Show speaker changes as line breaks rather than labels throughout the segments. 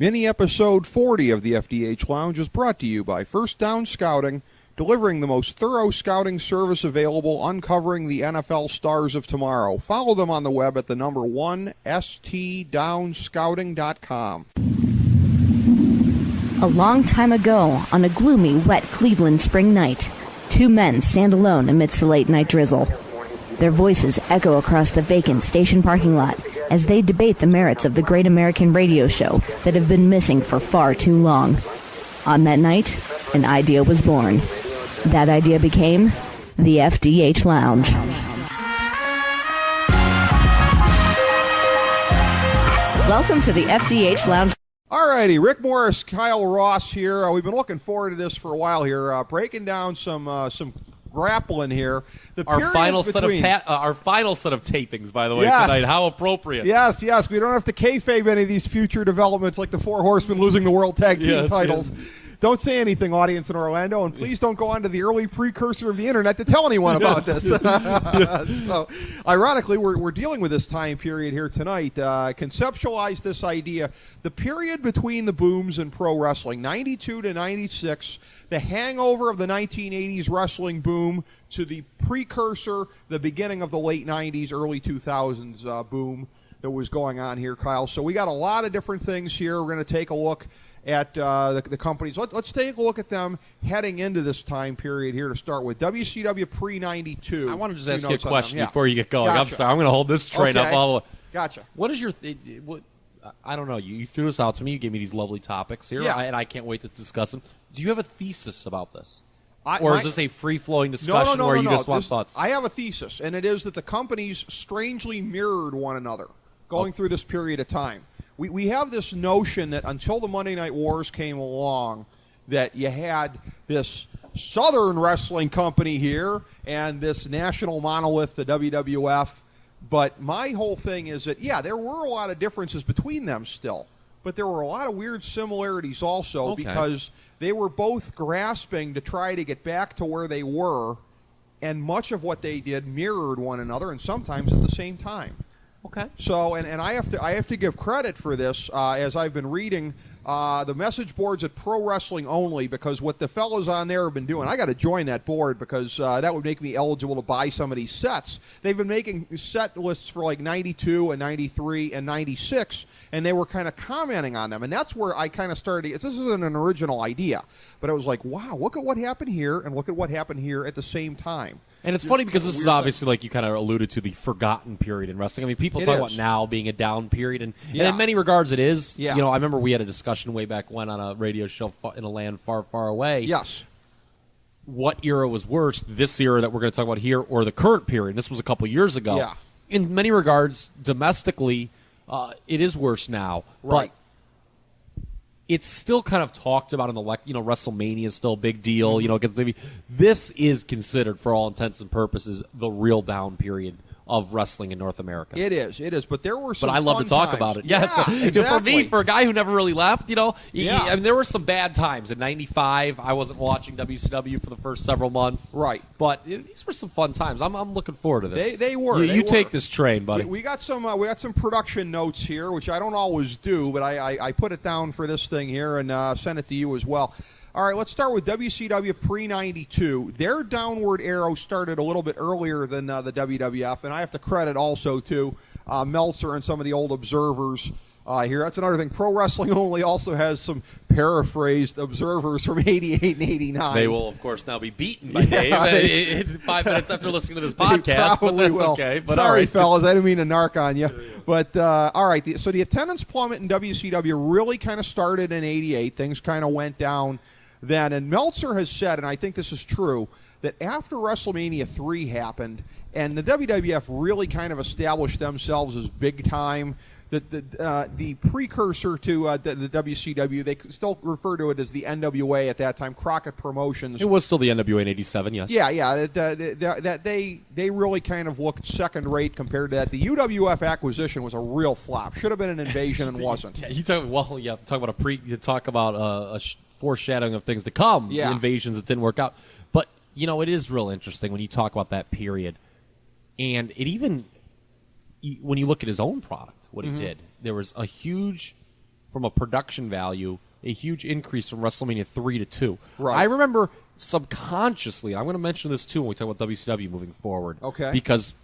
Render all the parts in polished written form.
Mini episode 40 of the FDH Lounge is brought to you by First Down Scouting, delivering the most thorough scouting service available, uncovering the NFL stars of tomorrow. Follow them on the web at the number 1 stdownscouting.com.
A long time ago, on a gloomy, wet Cleveland spring night, two men stand alone amidst the late-night drizzle. Their voices echo across the vacant station parking lot as they debate the merits of the great American radio show that have been missing for far too long. On that night, an idea was born. That idea became the FDH Lounge. Welcome to the FDH Lounge.
All righty, Rick Morris, Kyle Ross here. We've been looking forward to this for a while here, breaking down some grappling here.
Our final set of tapings, by the way, tonight. How appropriate.
Yes. We don't have to kayfabe any of these future developments like the Four Horsemen losing the World Tag Team titles. Yes. Don't say anything, audience in Orlando, and please don't go on to the early precursor of the Internet to tell anyone about this. So, ironically, we're dealing with this time period here tonight. Conceptualize this idea. The period between the booms in pro wrestling, 92 to 96, the hangover of the 1980s wrestling boom to the precursor, the beginning of the late 90s, early 2000s boom that was going on here, Kyle. So we got a lot of different things here. We're going to take a look at the companies. Let's take a look at them heading into this time period here to start with. WCW pre-92.
I want to just ask you a question before you get going. Gotcha. I'm sorry. I'm going to hold this train up all the way.
Gotcha.
What is your I don't know. You threw this out to me. You gave me these lovely topics here, and I can't wait to discuss them. Do you have a thesis about this? Or is this a free-flowing discussion where you just want thoughts?
I have a thesis, and it is that the companies strangely mirrored one another going through this period of time. We have this notion that until the Monday Night Wars came along, that you had this Southern wrestling company here and this national monolith, the WWF. But my whole thing is that, there were a lot of differences between them still. But there were a lot of weird similarities also because they were both grasping to try to get back to where they were, and much of what they did mirrored one another, and sometimes at the same time.
Okay.
So, and I have to give credit for this as I've been reading the message boards at Pro Wrestling Only, because what the fellows on there have been doing, I got to join that board because that would make me eligible to buy some of these sets. They've been making set lists for like 92 and 93 and 96, and they were kind of commenting on them, and that's where I kind of started. This isn't an original idea, but I was like, wow, look at what happened here, and look at what happened here at the same time.
And it's funny because this is obviously, like you kind of alluded to, the forgotten period in wrestling. I mean, people talk about now being a down period, and in many regards it is.
Yeah.
You know, I remember we had a discussion way back when on a radio show in a land far, far away.
Yes.
What era was worse, this era that we're going to talk about here, or the current period? This was a couple years ago.
Yeah.
In many regards, domestically, it is worse now.
Right.
But it's still kind of talked about in the, WrestleMania is still a big deal. This is considered, for all intents and purposes, the real down period of wrestling in North America.
It is. But there were some
But I love
fun
to talk
times.
about it.
Yeah, exactly.
For me, for a guy who never really left, I mean, there were some bad times. In 95, I wasn't watching WCW for the first several months.
Right.
But these were some fun times. I'm looking forward to this.
They were.
You take this train, buddy.
We got some production notes here, which I don't always do, but I put it down for this thing here and sent it to you as well. All right, let's start with WCW pre-92. Their downward arrow started a little bit earlier than the WWF, and I have to credit also to Meltzer and some of the old observers here. That's another thing. Pro Wrestling Only also has some paraphrased observers from 88 and 89.
They will, of course, now be beaten by Dave 5 minutes after listening to this podcast, but that's okay. But
sorry,
all right,
fellas, I didn't mean to narc on you. But, all right, so the attendance plummet in WCW really kind of started in 88. Things kind of went down then. And Meltzer has said, and I think this is true, that after WrestleMania 3 happened and the WWF really kind of established themselves as big time, the precursor to the WCW, they still refer to it as the NWA at that time, Crockett Promotions.
It was still the NWA in 87, yes.
Yeah, that they really kind of looked second rate compared to that. The UWF acquisition was a real flop. Should have been an invasion and wasn't.
Yeah, talk about a foreshadowing of things to come.
Yeah.
The invasions that didn't work out. But it is real interesting when you talk about that period, and it even when you look at his own product, what he did, there was a huge from a production value, a huge increase from WrestleMania 3 to 2.
Right.
I remember subconsciously, I'm going to mention this too when we talk about WCW moving forward.
Okay.
Because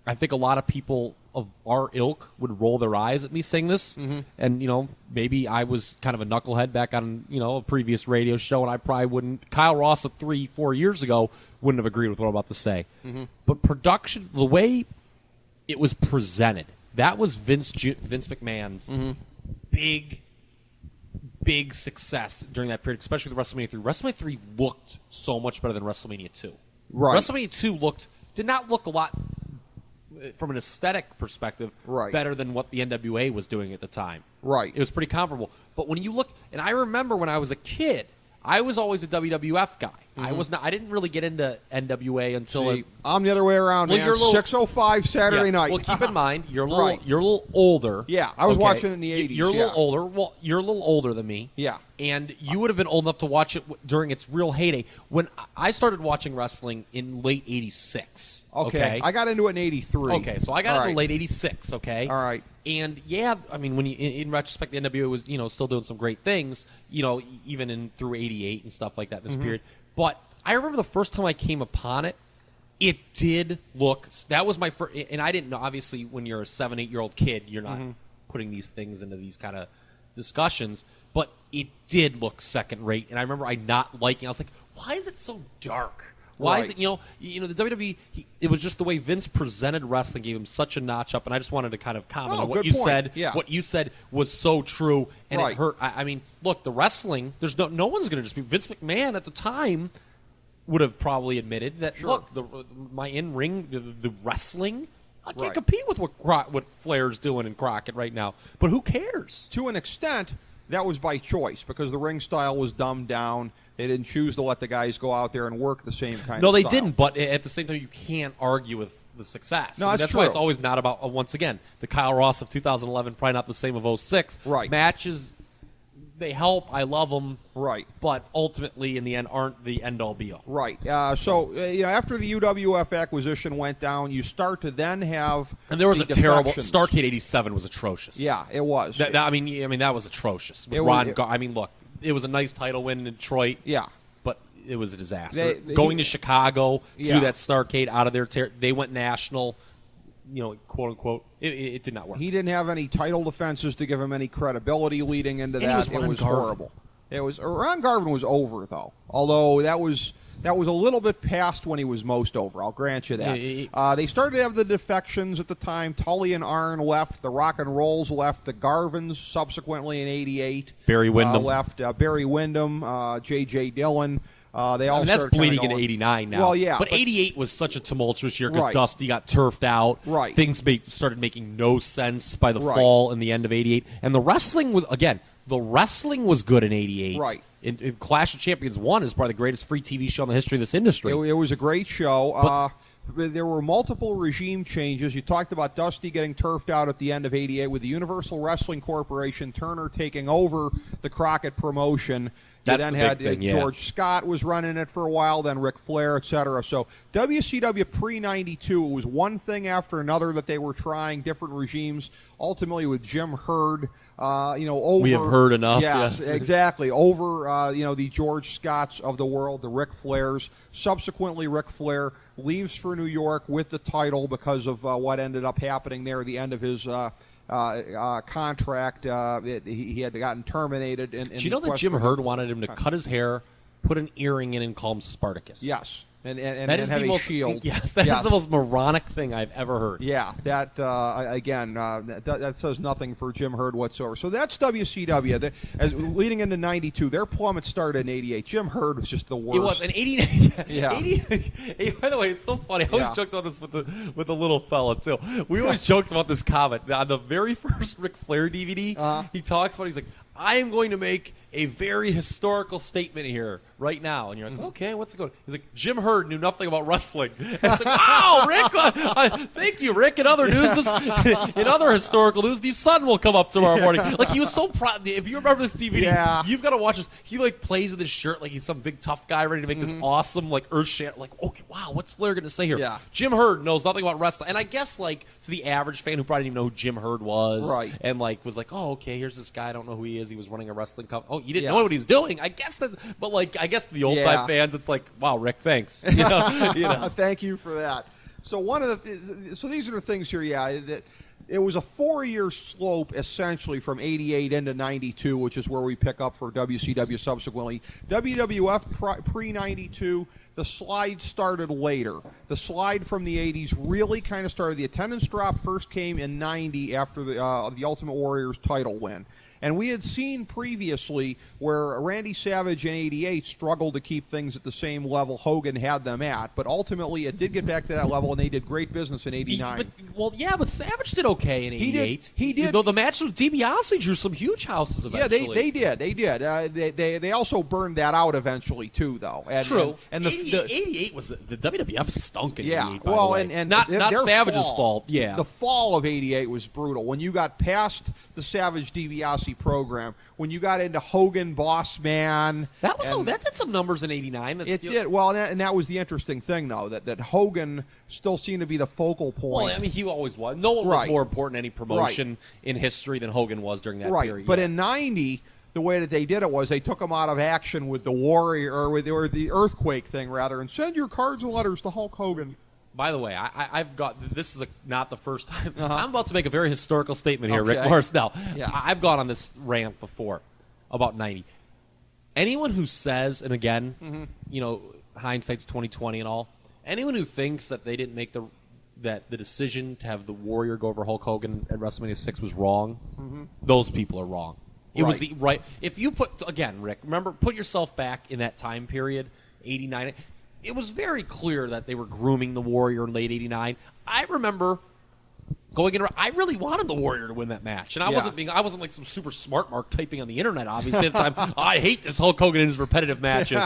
I think a lot of people of our ilk would roll their eyes at me saying this.
Mm-hmm.
And, maybe I was kind of a knucklehead back on, a previous radio show, and I probably wouldn't. Kyle Ross of 3-4 years ago wouldn't have agreed with what I'm about to say.
Mm-hmm.
But production, the way it was presented, that was Vince McMahon's big success during that period, especially with WrestleMania 3. WrestleMania 3 looked so much better than WrestleMania 2.
Right.
WrestleMania 2 did not look a lot, from an aesthetic perspective, better than what the NWA was doing at the time.
Right.
It was pretty comparable. But when you look, and I remember when I was a kid, I was always a WWF guy. I didn't really get into NWA until
I'm the other way around, man. 6:05 Saturday night.
Well, keep in mind you're a little older.
Yeah, I was watching it in the 80s.
You're a little older. Well, you're a little older than me.
Yeah.
And you would have been old enough to watch it during its real heyday. When I started watching wrestling in late '86. Okay.
I got into it in '83.
Okay, so I got into late '86. Okay.
All right.
And when you in retrospect, the NWA was still doing some great things. Even through '88 and stuff like that in this period. But I remember the first time I came upon it, it did look. That was my first, and I didn't know. Obviously, when you're a 7-8-year-old kid, you're not putting these things into these kind of discussions. But it did look second rate, and I remember I not liking. I was like, why is it so dark? Why is it, the WWE, it was just the way Vince presented wrestling gave him such a notch up, and I just wanted to kind of comment on what you said.
Yeah.
What you said was so true, and it hurt. I mean, look, the wrestling, there's no one's going to dispute. Vince McMahon at the time would have probably admitted that, look, my in-ring, the wrestling, I can't compete with what Flair's doing in Crockett right now, but who cares?
To an extent, that was by choice, because the ring style was dumbed down. They didn't choose to let the guys go out there and work the same kind of
No, they
style.
didn't, but at the same time, you can't argue with the success.
No,
that's
true.
why it's always not about, once again, the Kyle Ross of 2011, probably not the same of 06.
Right.
Matches, they help, I love them.
Right.
But ultimately, in the end, aren't the end-all, be-all.
Right. So after the UWF acquisition went down, you start to then have
And there was a terrible,
defections.
Starrcade 87 was atrocious.
Yeah, it was.
That was atrocious. With look, it was a nice title win in Detroit.
Yeah.
But it was a disaster. Going to Chicago, threw that Starrcade out of their they went national, quote unquote. It did not work.
He didn't have any title defenses to give him any credibility leading into that.
It was
horrible. Ron Garvin was over though. Although that was a little bit past when he was most over. I'll grant you that. They started to have the defections at the time. Tully and Arn left. The Rock and Rolls left. The Garvins subsequently in '88.
Barry Windham
left. Barry Windham, J.J. Dillon. They all
that's
started
bleeding into '89 now.
Well, yeah,
but '88 was such a tumultuous year because Dusty got turfed out.
Right.
Things started making no sense by the fall and the end of '88, and the wrestling was good in '88.
Right.
In Clash of Champions 1 is probably the greatest free TV show in the history of this industry.
It was a great show. There were multiple regime changes. You talked about Dusty getting turfed out at the end of '88 with the Universal Wrestling Corporation, Turner taking over the Crockett promotion. You then had George Scott was running it for a while, then Ric Flair, etc. So WCW pre-92 was one thing after another that they were trying, different regimes, ultimately with Jim Herd, over...
We have heard enough.
Yes, exactly. Over, the George Scotts of the world, the Ric Flairs. Subsequently, Ric Flair leaves for New York with the title because of what ended up happening there at the end of his... contract. He had gotten terminated. Do
you know that Jim Herd wanted him to cut his hair, put an earring in, and call him Spartacus?
Yes. And
that is
have
the
a
most,
shield.
Yes, that is the most moronic thing I've ever heard.
Yeah, that that says nothing for Jim Herd whatsoever. So that's WCW. As leading into '92, their plummet started in '88. Jim Herd was just the worst.
It was in '88.
Yeah.
80, by the way, it's so funny. I always joked about this with the little fella too. We always joked about this comment on the very first Ric Flair DVD. He talks about. He's like, I am going to make a very historical statement here right now. And you're like, okay, what's it going? He's like, Jim Herd knew nothing about wrestling. And it's like, wow, Rick, thank you, Rick. In other news, in other historical news, the sun will come up tomorrow morning. Like, he was so proud. If you remember this DVD, you've got to watch this. He, like, plays with his shirt like he's some big tough guy ready to make this awesome, like, earth-shattering, like, okay, wow, what's Flair going to say here?
Yeah.
Jim Herd knows nothing about wrestling. And I guess, like, to the average fan who probably didn't even know who Jim Herd was, and, like, was like, oh, okay, here's this guy, I don't know who he is. He was running a wrestling company. Oh, you didn't know what he was doing? I guess that, but, like, I guess to the old-time fans, it's like, wow, Rick, thanks. You know?
Thank you for that. So so these are the things here, that it was a 4-year slope essentially from 88 into 92, which is where we pick up for WCW subsequently. WWF pre-92, the slide started later. The slide from the 80s really kind of started. The attendance drop first came in 90 after the Ultimate Warrior's title win. And we had seen previously where Randy Savage in 88 struggled to keep things at the same level Hogan had them at. But ultimately, it did get back to that level, and they did great business in 89.
But Savage did okay in 88.
He did.
Though the match with DiBiase drew some huge houses eventually.
Yeah, they did. They also burned that out eventually, too, though.
True. And 88 was the WWF stunk in 88, by the way.
And
not Savage's fault. Yeah.
The fall of 88 was brutal. When you got past the Savage DiBiase program, when you got into Hogan, Boss Man,
that did some numbers in '89.
It did well, and that was the interesting thing, though, that Hogan still seemed to be the focal point.
Well, I mean, he always was. No one was more important in any promotion in history than Hogan was during that period.
But in '90, the way that they did it was they took him out of action with the Warrior or the Earthquake thing rather, and send your cards and letters to Hulk Hogan.
By the way, I've got this is not the first time. I'm about to make a very historical statement here, Rick Morris. Now, I've gone on this rant before about 90. Anyone who says, and again, hindsight's 20/20 and all. Anyone who thinks that they didn't make the decision to have the Warrior go over Hulk Hogan at WrestleMania 6 was wrong, those people are wrong. It was the right. If you put again, Rick, remember, put yourself back in that time period, 89. It was very clear that they were grooming the Warrior in late 89. I remember going in. I really wanted the Warrior to win that match, and I wasn't like some super smart mark typing on the internet. Obviously, at the time, I hate this Hulk Hogan in his repetitive matches.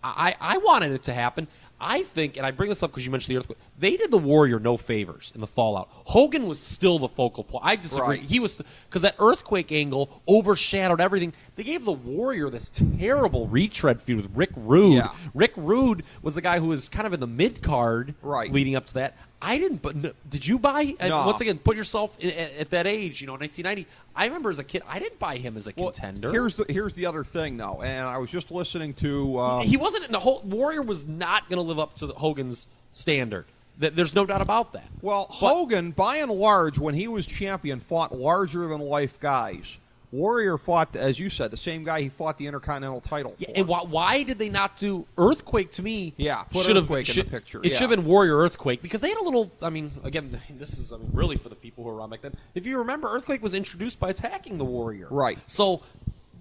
I wanted it to happen. I think, and I bring this up because you mentioned the Earthquake, they did the Warrior no favors in the Fallout. Hogan was still the focal point. I disagree. He was, because that Earthquake angle overshadowed everything. They gave the Warrior this terrible retread feud with Rick Rude. Yeah. Rick Rude was the guy who was kind of in the mid-card leading up to that. I didn't, but did you buy?
No.
Once again, put yourself at that age, 1990. I remember as a kid, I didn't buy him as a contender.
Here's the other thing, though, and I was just listening to.
He wasn't. The whole Warrior was not going to live up to Hogan's standard. There's no doubt about that.
Well, Hogan, by and large, when he was champion, fought larger than life guys. Warrior fought, as you said, the same guy he fought the Intercontinental title for.
And why did they not do Earthquake to me?
Yeah, put Earthquake in the picture.
It should have been Warrior Earthquake, because they had a little, again, this is really for the people who were around back then. If you remember, Earthquake was introduced by attacking the Warrior.
Right.
So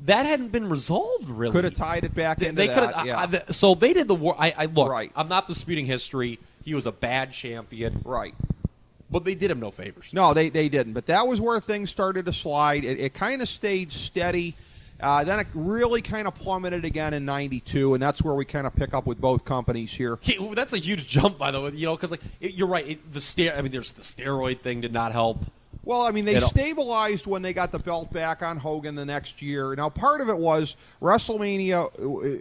that hadn't been resolved, really.
Could have tied it back into that.
So they did the war. Look, I'm not disputing history. He was a bad champion.
Right.
But they did him no favors.
No, they didn't. But that was where things started to slide. It kind of stayed steady. Then it really kind of plummeted again in '92, and that's where we kind of pick up with both companies here.
That's a huge jump, by the way. Because you're right. There's the steroid thing did not help.
Well, they stabilized when they got the belt back on Hogan the next year. Now, part of it was WrestleMania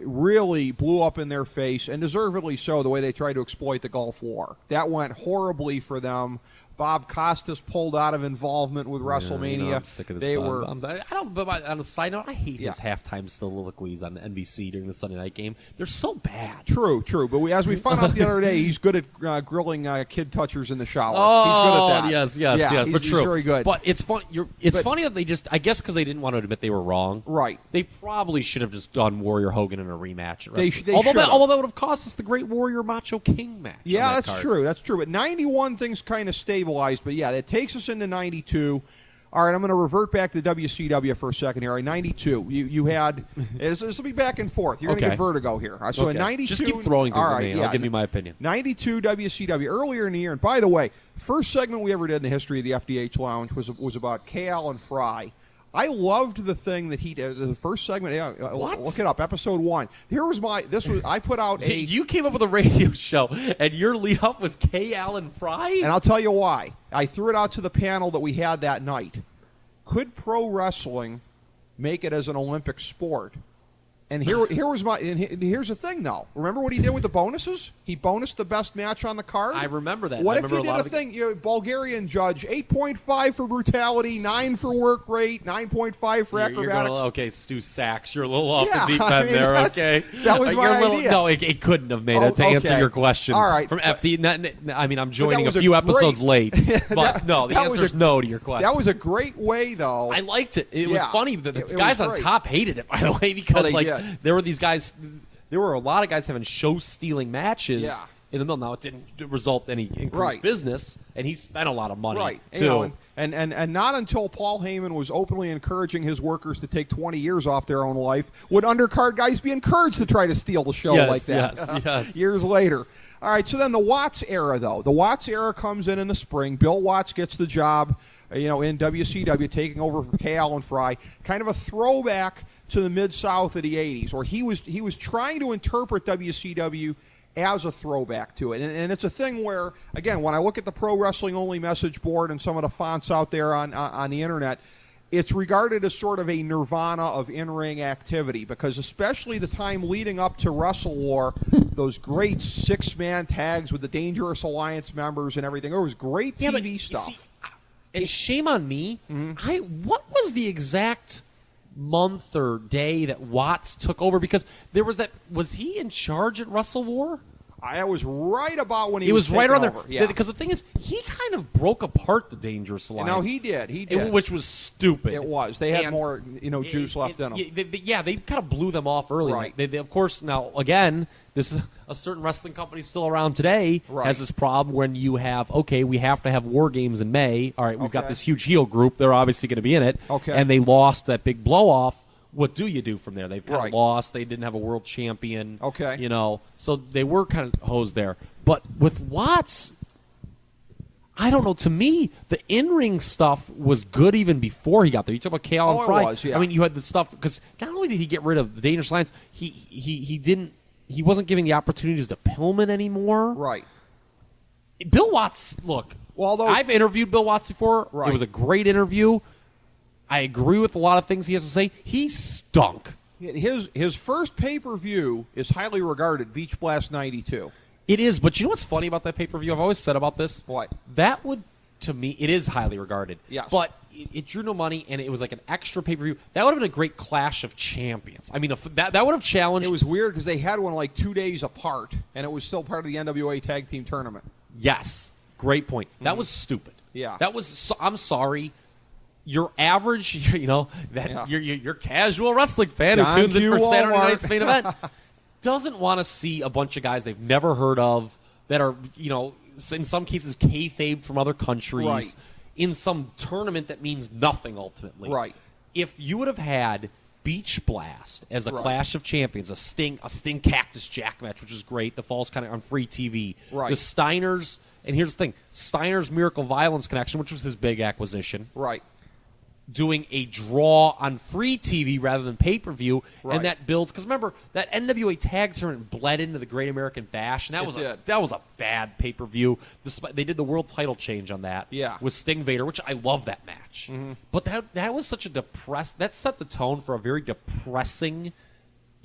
really blew up in their face, and deservedly so, the way they tried to exploit the Gulf War. That went horribly for them. Bob Costas pulled out of involvement with WrestleMania.
I'm sick of this. But on a side note, I hate his halftime soliloquies on the NBC during the Sunday night game. They're so bad.
True. But as we found out the other day, he's good at grilling kid touchers in the shower.
Oh,
he's good at that.
Yes.
He's very good.
But it's fun. It's funny that they just, I guess, because they didn't want to admit they were wrong.
Right.
They probably should have just done Warrior Hogan in a rematch.
Although
that would have cost us the Great Warrior Macho King match.
Yeah, that's true. But '91 things kind of stabilized. But yeah, that takes us into '92. All right, I'm going to revert back to WCW for a second here. In '92, you had this will be back and forth. You're going to get vertigo here. So in '92,
just keep throwing things at me. I'll give you my opinion.
'92 WCW earlier in the year, and by the way, first segment we ever did in the history of the FDH Lounge was about K. Allen Fry. I loved the thing that he did. The first segment. Yeah,
What?
Look it up. Episode 1. I put out a.
You came up with a radio show, and your lead up was K. Allen Fry?
And I'll tell you why. I threw it out to the panel that we had that night. Could pro wrestling make it as an Olympic sport? And here's the thing, though. Remember what he did with the bonuses? He bonused the best match on the card.
I remember that.
What if he did a thing? Bulgarian judge, 8.5 for brutality, 9 for work rate, 9.5 for acrobatics.
Okay, Stu Sachs, you're a little off the deep end there. Okay,
that was my idea.
No, it couldn't have made it to answer your question.
All right,
from FD. I'm joining a few episodes late, but no, the answer's no to your question.
That was a great way, though.
I liked it. It was funny. The guys on top hated it, by the way, because there were these guys. There were a lot of guys having show-stealing matches in the middle. Now, it didn't result in any increased business, and he spent a lot of money, too.
And not until Paul Heyman was openly encouraging his workers to take 20 years off their own life would undercard guys be encouraged to try to steal the show like that.
Yes.
Years later. All right, so then the Watts era, though. The Watts era comes in the spring. Bill Watts gets the job, in WCW, taking over from K. Allen Fry. Kind of a throwback to the Mid-South of the 80s, where he was trying to interpret WCW as a throwback to it. And it's a thing where, again, when I look at the Pro Wrestling Only message board and some of the fonts out there on the Internet, it's regarded as sort of a nirvana of in-ring activity, because especially the time leading up to Wrestle War, those great six-man tags with the Dangerous Alliance members and everything, there was great TV stuff.
See, and shame on me, what was the exact month or day that Watts took over? Because there was was he in charge at Wrestle War?
I was right about when
he was right around
over.
there.
Yeah.
Because the thing is, he kind of broke apart the Dangerous Alliance.
No, he did.
Which was stupid.
It was. They had more, juice left in them.
They kind of blew them off early.
Right.
They, of course, now again, this is a certain wrestling company still around today has this problem when you have, we have to have War Games in May. All right, we've got this huge heel group. They're obviously going to be in it.
Okay.
And they lost that big blow off. What do you do from there? They've kind of
Right.
lost. They didn't have a world champion.
Okay.
So they were kind of hosed there. But with Watts, I don't know. To me, the in-ring stuff was good even before he got there. You talk about K. Allen Fry.
It was, yeah.
I mean, you had the stuff because not only did he get rid of the Dangerous Alliance, he wasn't giving the opportunities to Pillman anymore.
Right.
Bill Watts, look.
Well,
I've interviewed Bill Watts before.
Right.
It was a great interview. I agree with a lot of things he has to say. He stunk.
His first pay-per-view is highly regarded, Beach Blast 92.
It is, but you know what's funny about that pay-per-view? I've always said about this.
What?
That would, to me, it is highly regarded.
Yes.
But it drew no money, and it was like an extra pay-per-view. That would have been a great clash of champions. I mean, that would have challenged.
It was weird because they had one like 2 days apart, and it was still part of the NWA Tag Team Tournament.
Yes. Great point. That was stupid.
Yeah.
That was, I'm sorry. Your average, your casual wrestling fan who tunes in for Saturday night's main event doesn't want to see a bunch of guys they've never heard of that are, in some cases kayfabe from other countries in some tournament that means nothing ultimately.
Right.
If you would have had Beach Blast as a clash of champions, a Sting Cactus Jack match, which is great, that falls kind of on free TV.
Right.
The Steiners, and here's the thing, Steiner's Miracle Violence connection, which was his big acquisition.
Right.
Doing a draw on free TV rather than pay-per-view, and that builds, because remember, that NWA tag tournament bled into the Great American Bash, and that was a bad pay-per-view. They did the world title change on that with Sting Vader, which I love that match. Mm-hmm. But that was such a that set the tone for a very depressing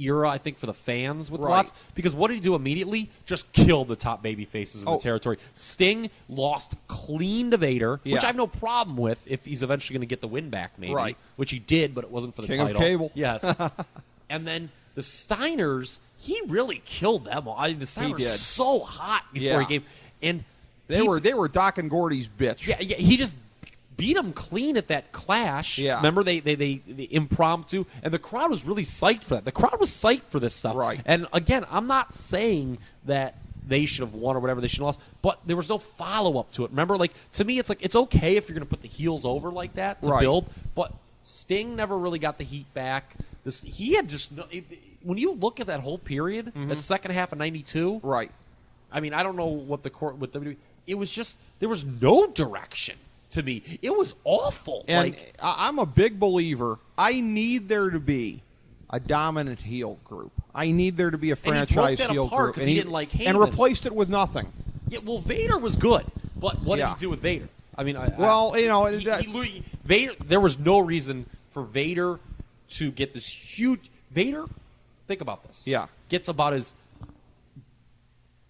era, I think, for the fans with Watts, because what did he do immediately? Just kill the top baby faces in the territory. Sting lost clean to Vader, which I have no problem with if he's eventually going to get the win back, maybe, which he did, but it wasn't for the
King
title.
of Cable.
Yes. And then the Steiners, he really killed them all. I mean, the Steiners were so hot before he came. And
they were Doc and Gordy's bitch.
Yeah, he just beat them clean at that clash.
Yeah.
Remember, they impromptu, and the crowd was really psyched for that. The crowd was psyched for this stuff.
Right.
And again, I'm not saying that they should have won or whatever, they should have lost, but there was no follow-up to it. Remember, to me, it's like, it's okay if you're going to put the heels over like that to build, but Sting never really got the heat back. He had just when you look at that whole period, that second half of '92,
right?
I mean, I don't know what the court with WWE. It was just there was no direction. to me. It was awful.
And I'm a big believer. I need there to be a dominant heel group. I need there to be a franchise heel group.
And he didn't like Heyman.
And replaced it with nothing.
Yeah, well, Vader was good, but what did he do with Vader? I mean, Vader. There was no reason for Vader to get this huge. Vader, think about this.
Yeah,
gets about as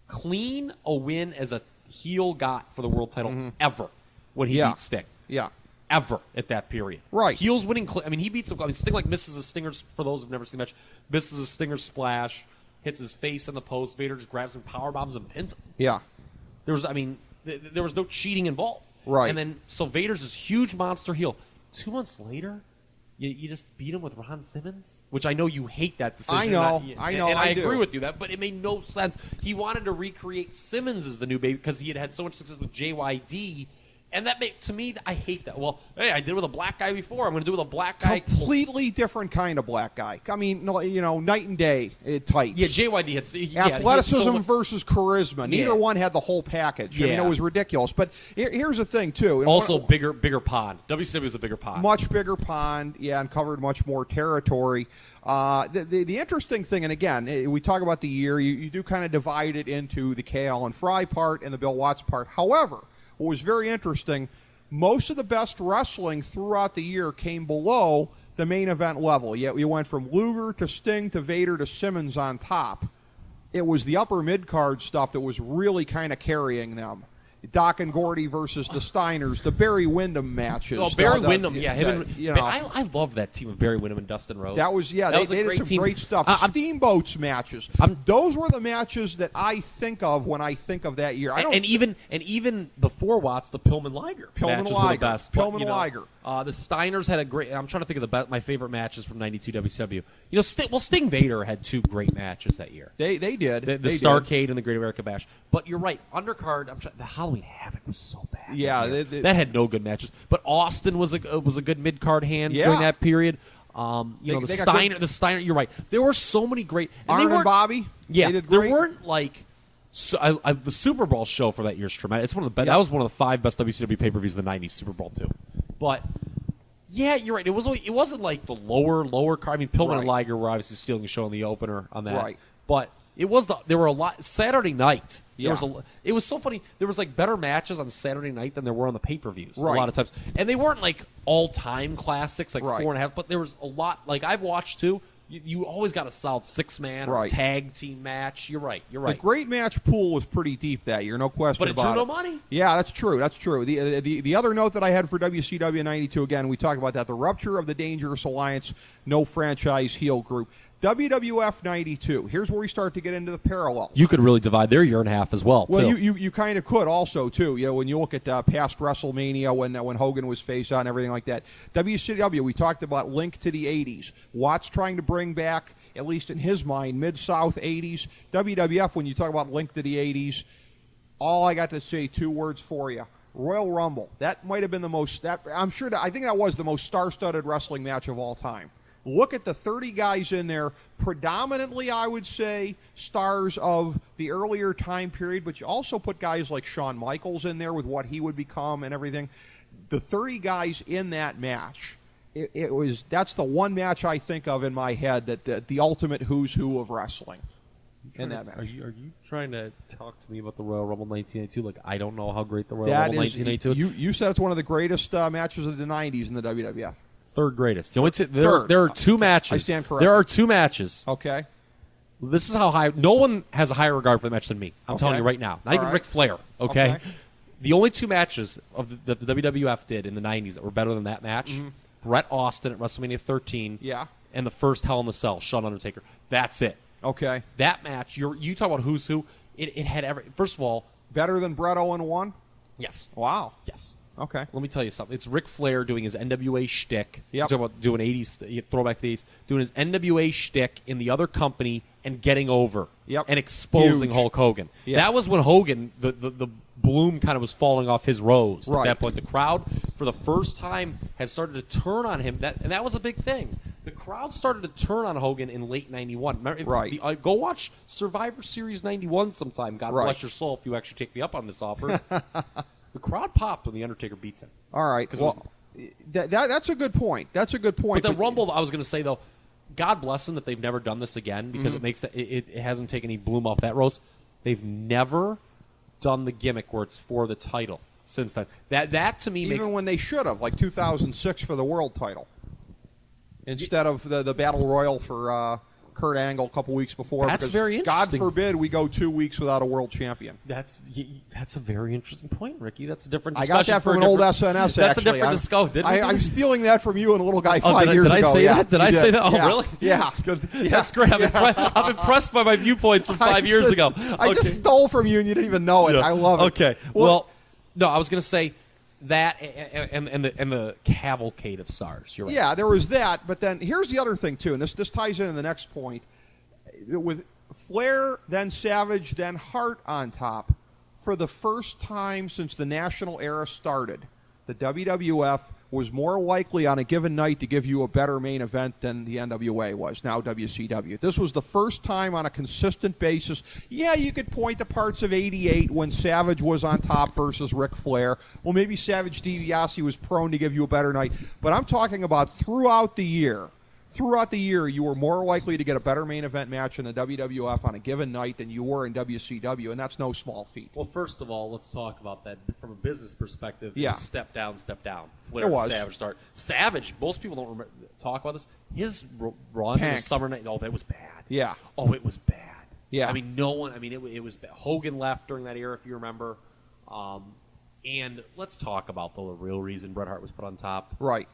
clean a win as a heel got for the world title ever when he beat Sting.
Yeah.
Ever at that period.
Right.
Heels winning. I mean, he beats him. I mean, Sting misses a Stinger's, for those who've never seen the match, misses a Stinger splash, hits his face on the post. Vader just grabs him, power bombs him, pins him.
Yeah.
There was no cheating involved.
Right.
And then, so Vader's this huge monster heel. 2 months later, you just beat him with Ron Simmons, which I know you hate that decision.
I know.
And I agree with you that, but it made no sense. He wanted to recreate Simmons as the new baby because he had so much success with JYD. And that to me, I hate that. Well, hey, I did it with a black guy before. I'm going to do it with a black guy.
Completely different kind of black guy. I mean, night and day tights.
Yeah, JYD had
athleticism versus charisma. Neither one had the whole package. I mean, it was ridiculous. But here's the thing, too.
Also, bigger pond. WCW was a bigger pond.
Much bigger pond, and covered much more territory. The interesting thing, and again, we talk about the year, you do kind of divide it into the K. Allen Fry part and the Bill Watts part. However, what was very interesting, most of the best wrestling throughout the year came below the main event level. Yet we went from Luger to Sting to Vader to Simmons on top. It was the upper mid-card stuff that was really kind of carrying them. Doc and Gordy versus the Steiners, the Barry Windham matches.
Oh, Barry Windham, I love that team of Barry Windham and Dustin Rhodes.
That was, they did some great stuff. Steamboats matches. Those were the matches that I think of when I think of that year.
And even before Watts, the Pillman Liger matches were the best.
Pillman Liger.
The Steiners had a great. I'm trying to think of my favorite matches from '92 WCW. Sting Vader had two great matches that year.
They did.
The Starrcade and the Great America Bash. But you're right. Undercard. The Halloween Havoc was so bad.
Yeah,
that had no good matches. But Austin was a good mid card hand during that period. The Steiner. You're right. There were so many great.
Arn and Bobby.
Yeah,
they did great.
There weren't like. So the Super Bowl show for that year's traumatic. It's one of the best. That was one of the 5 best WCW pay-per-views of the '90s. Super Bowl too. But yeah, you're right. It wasn't like the lower card. I mean, Pillman and Liger were obviously stealing the show in the opener on that. Right. But there were a lot. Saturday night.
Yeah.
It was so funny. There was like better matches on Saturday night than there were on the pay-per-views a
Right.
lot of times, and they weren't like all-time classics like 4.5. But there was a lot. Like I've watched too. You always got a solid 6-man or tag team match. You're right. The
great match pool was pretty deep that year, no question about it.
But it drew no money.
Yeah, that's true. The other note that I had for WCW 92, again, we talked about that, the rupture of the Dangerous Alliance, no franchise heel group. WWF 92. Here's where we start to get into the parallels.
You could really divide their year and a half as well.
Well,
too.
you kind of could also too. When you look at past WrestleMania when Hogan was face on and everything like that. WCW, we talked about link to the 80s. Watts trying to bring back, at least in his mind, Mid-South 80s. WWF, when you talk about link to the 80s, all I got to say, 2 words for you. Royal Rumble. That might have been the most. I think that was the most star-studded wrestling match of all time. Look at the 30 guys in there, predominantly, I would say, stars of the earlier time period, but you also put guys like Shawn Michaels in there with what he would become and everything. The 30 guys in that match, that's the one match I think of in my head that the ultimate who's who of wrestling in that match.
Are you trying to talk to me about the Royal Rumble 1982? Like, I don't know how great the Royal Rumble 1982 is.
You said it's one of the greatest matches of the 90s in the WWF.
Third greatest. The only there are 2 matches.
I stand corrected.
There are 2 matches.
Okay.
This is how high. No one has a higher regard for the match than me. I'm telling you right now. Not even Ric Flair. Okay? The only 2 matches that the WWF did in the 90s that were better than that match, Bret Austin at WrestleMania 13, and the first Hell in the Cell, Shawn Undertaker. That's it.
Okay.
That match, you talk about who's who. It had first of all,
better than Bret 0-1?
Yes.
Wow.
Yes.
Okay.
Let me tell you something. It's Ric Flair doing his NWA shtick.
Yep.
Talking about doing 80s, throwback to the 80s, doing his NWA shtick in the other company and getting over.
Yep.
And exposing Hulk Hogan.
Yep.
That was when Hogan, the bloom kind of was falling off his rose at that point. The crowd, for the first time, has started to turn on him. And that was a big thing. The crowd started to turn on Hogan in late 91. Remember, go watch Survivor Series 91 sometime. God bless your soul if you actually take me up on this offer. The crowd popped when the Undertaker beats him.
All right. Well, that's a good point. That's a good point.
But the Rumble, I was going to say though, God bless them that they've never done this again because it hasn't taken any bloom off that rose. They've never done the gimmick where it's for the title since then. That to me
even
makes
when they should have, like 2006 for the world title, instead of the Battle Royal for Kurt Angle a couple weeks before.
That's very interesting.
God forbid we go 2 weeks without a world champion.
That's a very interesting point, Ricky. That's a different
I
discussion.
got that from an old SNS,
That's
actually.
a different discussion.
I'm stealing that from you and a little guy 5 years ago.
Did I say that? Did I say that? Oh,
yeah.
really?
Yeah.
Good.
Yeah.
That's great. I'm impressed by my viewpoints from 5 years ago.
I just stole from you and you didn't even know it.
Yeah.
I love it.
Okay. Well, no, I was going to say that and the cavalcade of stars. You're right.
Yeah, there was that. But then here's the other thing, too, and this ties into the next point. With Flair, then Savage, then Hart on top, for the first time since the national era started, the WWF was more likely on a given night to give you a better main event than the NWA was, now WCW. This was the first time on a consistent basis. Yeah, you could point to parts of 88 when Savage was on top versus Ric Flair. Well, maybe Savage DiBiase was prone to give you a better night. But I'm talking about throughout the year. Throughout the year, you were more likely to get a better main event match in the WWF on a given night than you were in WCW, and that's no small feat.
Well, first of all, let's talk about that from a business perspective.
Yeah.
Step down. Flair
It was.
and Savage start. Savage, most people don't talk about this. His run in the summer night, that was bad.
Yeah.
Oh, it was bad.
Yeah.
I mean, it was bad. Hogan left during that era, if you remember. And let's talk about the real reason Bret Hart was put on top.
Right.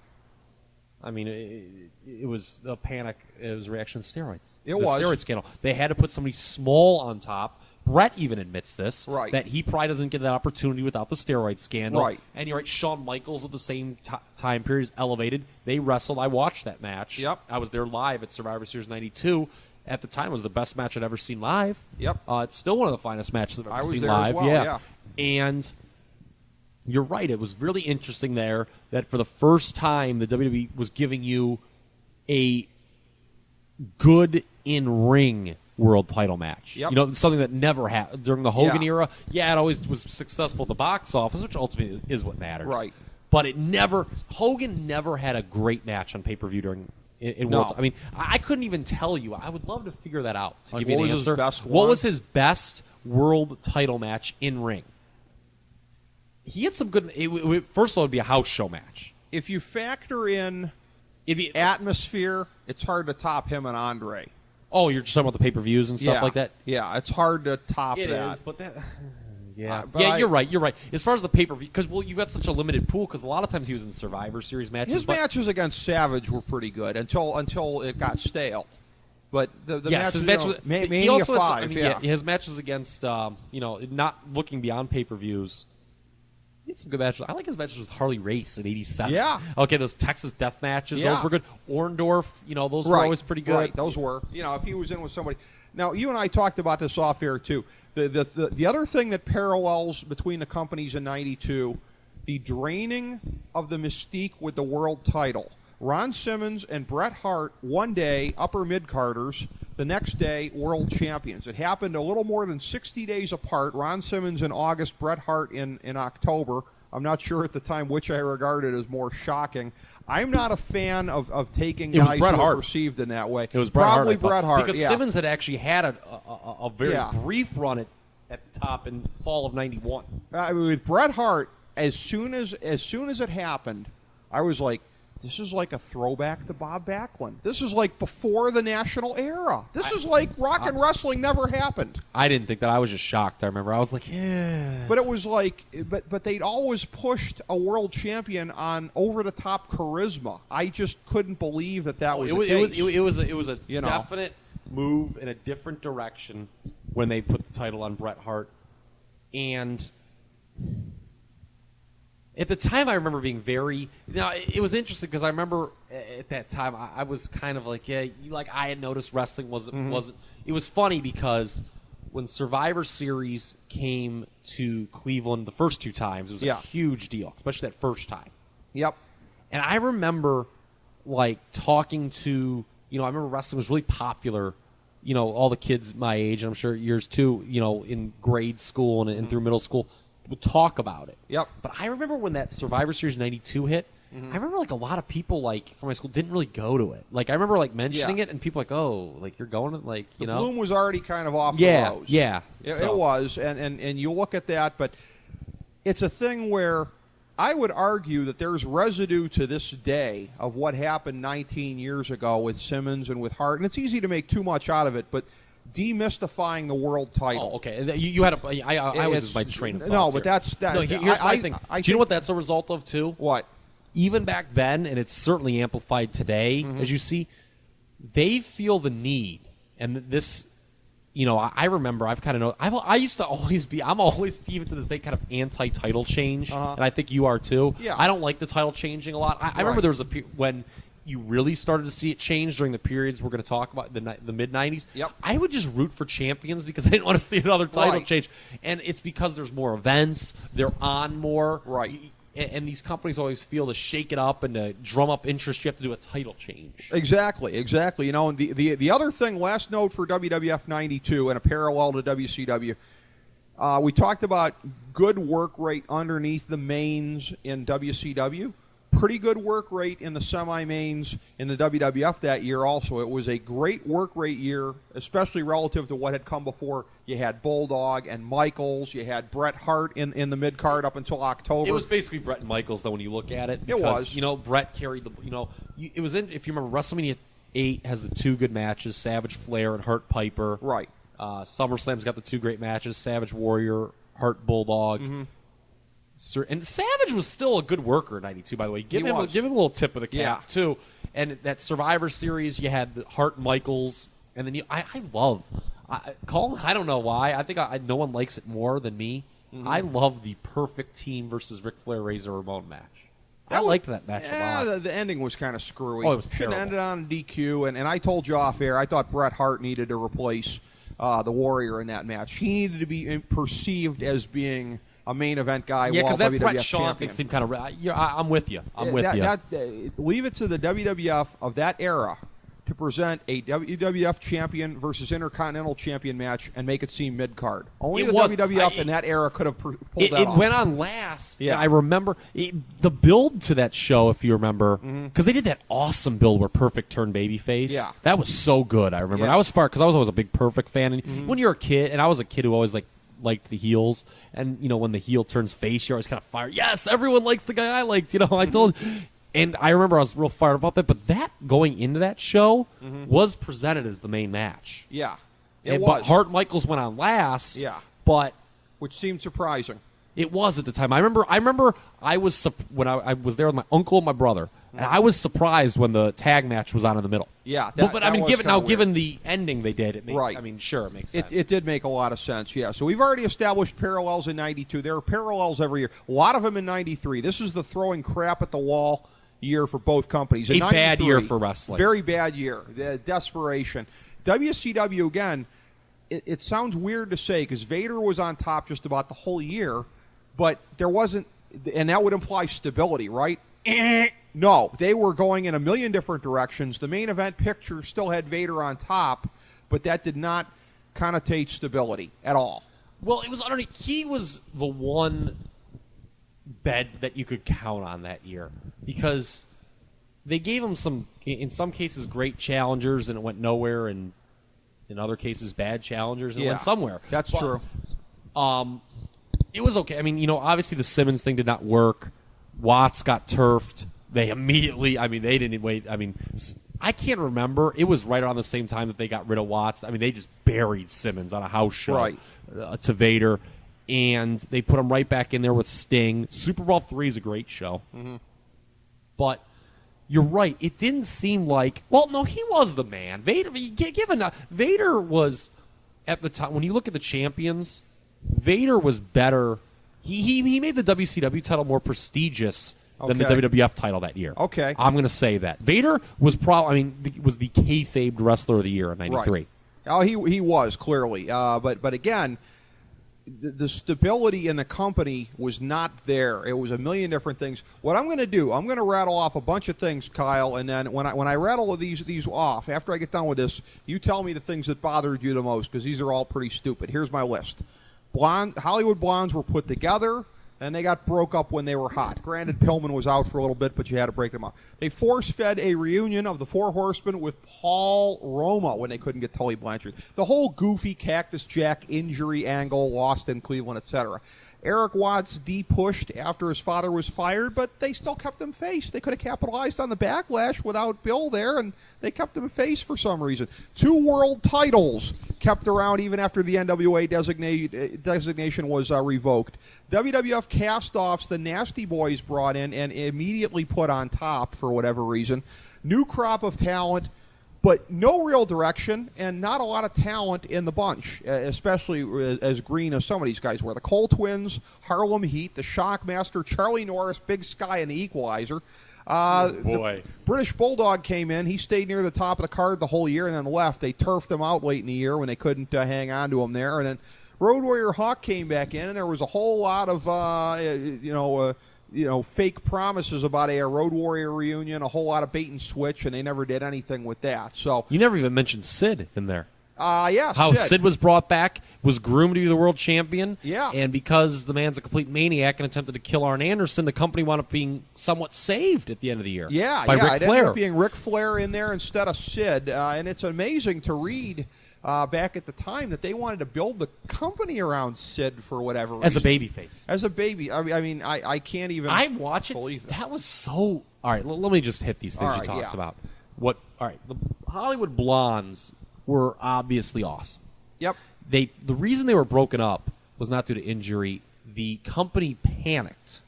I mean, it was a panic. It was a reaction to steroids.
The
steroid scandal. They had to put somebody small on top. Bret even admits this,
right?
That he probably doesn't get that opportunity without the steroid scandal.
Right.
And you're right, Shawn Michaels at the same time period is elevated. They wrestled. I watched that match.
Yep.
I was there live at Survivor Series 92. At the time, it was the best match I'd ever seen live.
Yep.
It's still one of the finest matches I've ever seen
there
live.
As well, yeah.
And you're right. It was really interesting there that for the first time, the WWE was giving you a good in-ring world title match.
Yep.
You know, something that never happened during the Hogan era. Yeah, it always was successful at the box office, which ultimately is what matters.
Right.
But Hogan never had a great match on pay-per-view in
No.
world. I mean, I couldn't even tell you. I would love to figure that out to
Like,
give you
what
an
was his
answer.
best
What
one?
was his best world title match in ring? He had some good. First of all, it would be a house show match.
If you factor in
It'd be,
atmosphere, it's hard to top him and Andre.
oh, you're just talking about the pay-per-views and stuff like that?
Yeah, it's hard to top
It
that.
is, but that... Yeah,
but
you're right. You're right. As far as the pay-per-view, because you got such a limited pool. Because a lot of times he was in Survivor Series matches.
His matches against Savage were pretty good until it got stale. But the
yes, his match was
Mania
he also
5.
his matches against not looking beyond pay-per-views. He had some good matches. I like his matches with Harley Race in '87.
Yeah.
Okay, those Texas Death matches, those were good. Orndorff, those were always pretty good.
Right, those were. If he was in with somebody. Now, you and I talked about this off air too. The other thing that parallels between the companies in '92, the draining of the mystique with the world title. Ron Simmons and Bret Hart, one day upper mid-carders, the next day world champions. It happened a little more than 60 days apart. Ron Simmons in August, Bret Hart in October. I'm not sure at the time which I regarded as more shocking. I'm not a fan of taking guys who are perceived in that way.
It was Bret Hart.
Probably Bret Hart.
Because Simmons had actually had a very brief run at the top in fall of '91.
With Bret Hart, as soon as it happened, I was like, this is like a throwback to Bob Backlund. This is like before the national era. This is like rock and wrestling never happened.
I didn't think that. I was just shocked. I remember. I was like, yeah.
But it was like, but they'd always pushed a world champion on over-the-top charisma. I just couldn't believe that was the case.
It was a definite move in a different direction when they put the title on Bret Hart. And at the time, I remember being very... it was interesting because I remember at that time, I was kind of like, I had noticed wrestling wasn't... It was funny because when Survivor Series came to Cleveland the first two times, it was a huge deal, especially that first time.
Yep.
And I remember, talking to... I remember wrestling was really popular, all the kids my age, and I'm sure yours too, in grade school and through middle school. will talk about it.
Yep.
But I remember when that Survivor Series 92 hit, I remember like a lot of people like from my school didn't really go to it. Like I remember like mentioning it and people like, oh, like you're going to like you know.
The bloom was already kind of off the rose.
Yeah.
It was, and you look at that, but it's a thing where I would argue that there's residue to this day of what happened 19 years ago with Simmons and with Hart, and it's easy to make too much out of it, but demystifying the world title.
Oh, okay. You had a. I was just my train of thoughts.
No, but that's that.
No, here's my thing. Do you know what that's a result of too?
What?
Even back then, and it's certainly amplified today, as you see, they feel the need, and this, you know, I remember I've kind of know. I used to always be. I'm always even to this day kind of anti-title change, and I think you are too.
Yeah.
I don't like the title changing a lot. I remember there was a when you really started to see it change during the periods we're going to talk about, the mid-'90s.
Yep.
I would just root for champions because I didn't want to see another title change. And it's because there's more events, they're on more.
Right.
And these companies always feel to shake it up and to drum up interest, you have to do a title change.
Exactly. You know, and the other thing, last note for WWF 92 and a parallel to WCW, we talked about good work rate underneath the mains in WCW. Pretty good work rate in the semi-mains in the WWF that year also. It was a great work rate year, especially relative to what had come before. You had Bulldog and Michaels. You had Bret Hart in the mid-card up until October.
It was basically Bret and Michaels, though, when you look at it. Because,
it was.
You know, Bret carried the, you know, it was in, if you remember, WrestleMania 8 has the two good matches, Savage Flair and Hart Piper.
Right.
SummerSlam's got the two great matches, Savage Warrior, Hart Bulldog. And Savage was still a good worker in 92, by the way. Give him a little tip of the cap, too. And that Survivor Series, you had the Hart Michaels, and then I love Colin. I don't know why. I think no one likes it more than me. I love the Perfect Team versus Ric Flair Razor Ramon match. I liked that match a lot.
The ending was kind of screwy.
Oh, it was terrible.
Should have ended on a DQ, and I told you off air, I thought Bret Hart needed to replace the Warrior in that match. He needed to be perceived as being a main event guy.
Yeah, because that
WWF
Bret Shawn
champion.
thing seemed kind of. I'm with you.
Leave it to the WWF of that era to present a WWF champion versus Intercontinental champion match and make it seem mid-card. Only WWF in that era could have pulled that off.
It went on last.
Yeah.
I remember the build to that show, if you remember, because they did that awesome build where Perfect turned babyface.
Yeah.
That was so good, I remember.
Yeah.
I was because I was always a big Perfect fan. And when you're a kid, and I was a kid who always liked the heels, and you know when the heel turns face, you're always kind of fired. Yes, everyone likes the guy I liked. You know, I told, and I remember I was real fired about that. But that going into that show was presented as the main match.
Yeah,
But Hart Michaels went on last.
Yeah,
but
which seemed surprising.
It was at the time. I remember I was when I was there with my uncle and my brother, and I was surprised when the tag match was on in the middle.
Yeah,
but I mean, given the ending they did, it made, I mean, sure, it makes sense.
It did make a lot of sense. Yeah. So we've already established parallels in '92. There are parallels every year. A lot of them in '93. This is the throwing crap at the wall year for both companies.
A bad year for wrestling.
Very bad year. The desperation. WCW again. It sounds weird to say because Vader was on top just about the whole year. But there wasn't, and that would imply stability, right? No, they were going in a million different directions. The main event picture still had Vader on top, but that did not connotate stability at all.
Well, it was underneath. He was the one bed that you could count on that year because they gave him in some cases, great challengers, and it went nowhere, and in other cases, bad challengers, and it went somewhere.
That's true.
It was okay. I mean, you know, obviously the Simmons thing did not work. Watts got turfed. They immediately, I mean, they didn't wait. I mean, I can't remember. It was right around the same time that they got rid of Watts. I mean, they just buried Simmons on a house show to Vader, and they put him right back in there with Sting. Super Bowl III is a great show. But you're right. It didn't seem like, well, no, he was the man. Vader was, at the time, when you look at the champions, Vader was better. He made the WCW title more prestigious than the WWF title that year.
Okay.
I'm going to say that. Vader was was the kayfabed wrestler of the year in '93.
Right. Oh, he was, clearly. But again, the stability in the company was not there. It was a million different things. What I'm going to do, I'm going to rattle off a bunch of things, Kyle, and then when I rattle these off, after I get done with this, you tell me the things that bothered you the most, because these are all pretty stupid. Here's my list. Hollywood Blondes were put together, and they got broke up when they were hot. Granted, Pillman was out for a little bit, but you had to break them up. They force-fed a reunion of the Four Horsemen with Paul Roma when they couldn't get Tully Blanchard. The whole goofy Cactus Jack injury angle, lost in Cleveland, etc. Eric Watts de-pushed after his father was fired, but they still kept him face. They could have capitalized on the backlash without Bill there, and they kept him face for some reason. 2 world titles kept around even after the NWA designation was revoked. WWF cast-offs the Nasty Boys brought in and immediately put on top for whatever reason. New crop of talent, but no real direction and not a lot of talent in the bunch, especially as green as some of these guys were. The Cole Twins, Harlem Heat, the Shockmaster, Charlie Norris, Big Sky, and the Equalizer. The British Bulldog came in. He stayed near the top of the card the whole year and then left. They turfed him out late in the year when they couldn't hang on to him there. And then Road Warrior Hawk came back in, and there was a whole lot of, fake promises about a Road Warrior reunion, a whole lot of bait and switch, and they never did anything with that. So
you never even mentioned Sid in there.
Yeah,
how Sid was brought back, was groomed to be the world champion.
Yeah.
And because the man's a complete maniac and attempted to kill Arn Anderson, the company wound up being somewhat saved at the end of the year.
Yeah,
by Ric
it
Flair.
ended up being Ric Flair in there instead of Sid. And it's amazing to read back at the time that they wanted to build the company around Sid for whatever reason.
As a babyface.
As a baby. I mean, I can't even believe
that was so... All right, let me just hit these things you talked about. All right, the Hollywood Blondes were obviously awesome.
Yep.
The reason they were broken up was not due to injury. The company panicked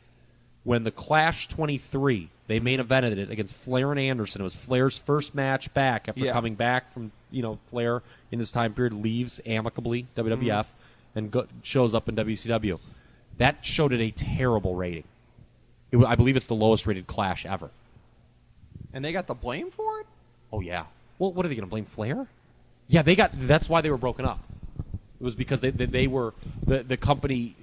when the Clash 23, they main evented it against Flair and Anderson. It was Flair's first match back after coming back from, Flair in this time period leaves amicably WWF and shows up in WCW. That showed it a terrible rating. I believe it's the lowest rated Clash ever.
And they got the blame for it?
Oh, yeah. Well, what are they going to blame Flair? Yeah, that's why they were broken up. It was because they were the company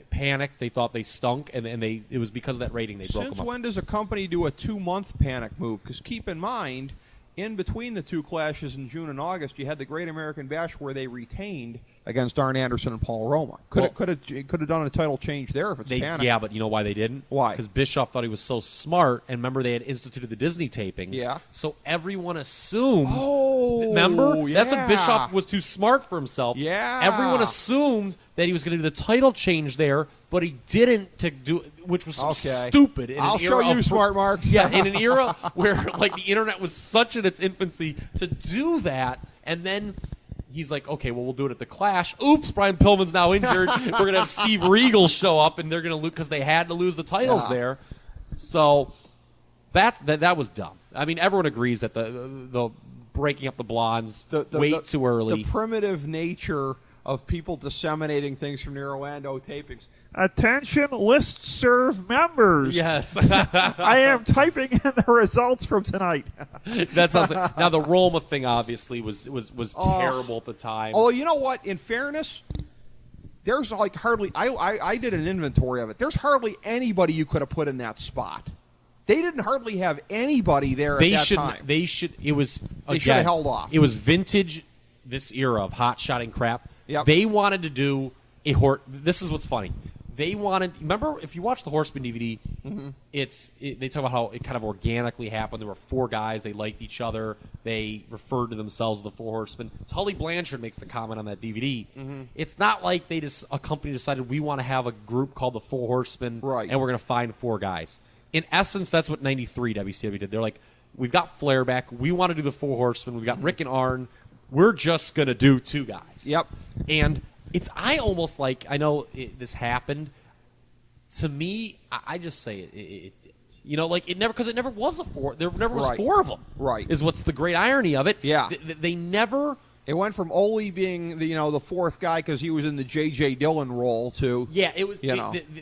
panicked. They thought they stunk, and it was because of that rating they broke them up.
Since when does a company do a 2-month panic move? Because keep in mind, in between the two clashes in June and August, you had the Great American Bash where they retained against Arn Anderson and Paul Roma. Could have done a title change there if it's panic.
Yeah, but you know why they didn't?
Why?
Because Bischoff thought he was so smart, and remember they had instituted the Disney tapings.
Yeah.
So everyone assumed.
Oh,
remember?
Yeah.
That's when Bischoff was too smart for himself.
Yeah.
Everyone assumed that he was going to do the title change there, but he didn't which was stupid.
I'll show you, smart marks.
Yeah, in an era where the internet was such in its infancy to do that, and then he's like, okay, well, we'll do it at the Clash. Oops, Brian Pillman's now injured. We're going to have Steve Regal show up, and they're going to lose because they had to lose the titles there. So that was dumb. I mean, everyone agrees that the breaking up the Blondes way too early.
The primitive nature of people disseminating things from the Orlando tapings.
Attention listserv members.
Yes.
I am typing in the results from tonight.
That's awesome. Now, the Roma thing obviously was terrible at the time.
Although, you know what? In fairness, there's hardly... I did an inventory of it. There's hardly anybody you could have put in that spot. They didn't hardly have anybody there at that time.
They should have
held off.
It was vintage, this era of hot-shotting crap.
Yep.
They wanted to do this is what's funny. They wanted. Remember, if you watch the Horseman DVD, they talk about how it kind of organically happened. There were 4 guys. They liked each other. They referred to themselves as the 4 Horsemen. Tully Blanchard makes the comment on that DVD. It's not like a company decided we want to have a group called the 4 Horsemen,
right,
and we're going to find 4 guys. In essence, that's what '93 WCW did. They're like, we've got Flair back. We want to do the 4 Horsemen. We've got Rick and Arn. We're just going to do 2 guys.
Yep.
And I almost I know this happened. To me, I just say it because it never was a 4. There never was 4 of them.
Right.
Is what's the great irony of it.
Yeah.
They never.
It went from Ole being the 4th guy because he was in the J.J. Dillon role to
it was.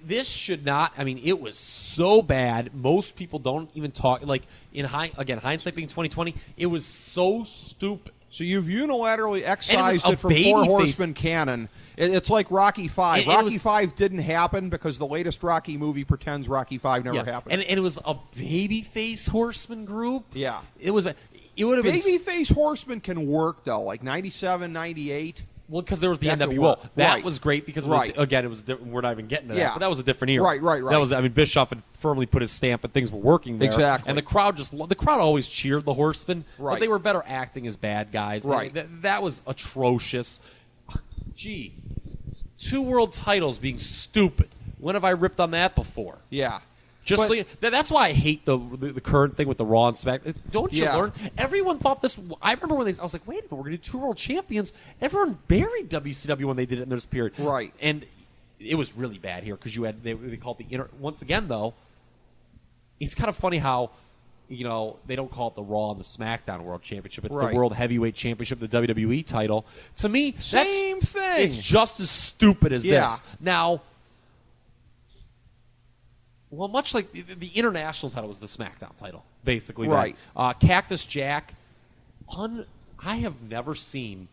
This should not. I mean, it was so bad. Most people don't even talk. Hindsight being 2020, it was so stupid.
So you've unilaterally excised it from 4 Horsemen canon. It's like Rocky V. Rocky V didn't happen because the latest Rocky movie pretends Rocky V never happened.
And it was a babyface Horseman group.
Yeah.
It would have been...
Babyface Horseman can work, though, like 97, 98.
Well, because there was the
That could
NWO.
work.
That
Right.
was great because,
Right.
again, it was we're not even getting to that,
Yeah.
but that was a different era.
Right.
That was, Bischoff had firmly put his stamp and things were working there.
Exactly.
And the crowd always cheered the Horsemen,
Right.
but they were better acting as bad guys.
Right.
That was atrocious. Gee, 2 world titles being stupid. When have I ripped on that before?
Yeah.
Just
But-
so that's why I hate the current thing with the Raw and Smack. Don't you
Yeah.
learn? Everyone thought this. I remember when I was like, wait a minute, we're going to do 2 world champions. Everyone buried WCW when they did it in this period.
Right.
And it was really bad here because they called the once again though. It's kind of funny how they don't call it the Raw and the SmackDown World Championship. It's
Right.
the World Heavyweight Championship, the WWE title. To me,
Same thing.
It's just as stupid as
Yeah.
this. Now. Well, much like the international title was the SmackDown title, basically.
Right.
Cactus Jack, I have never seen.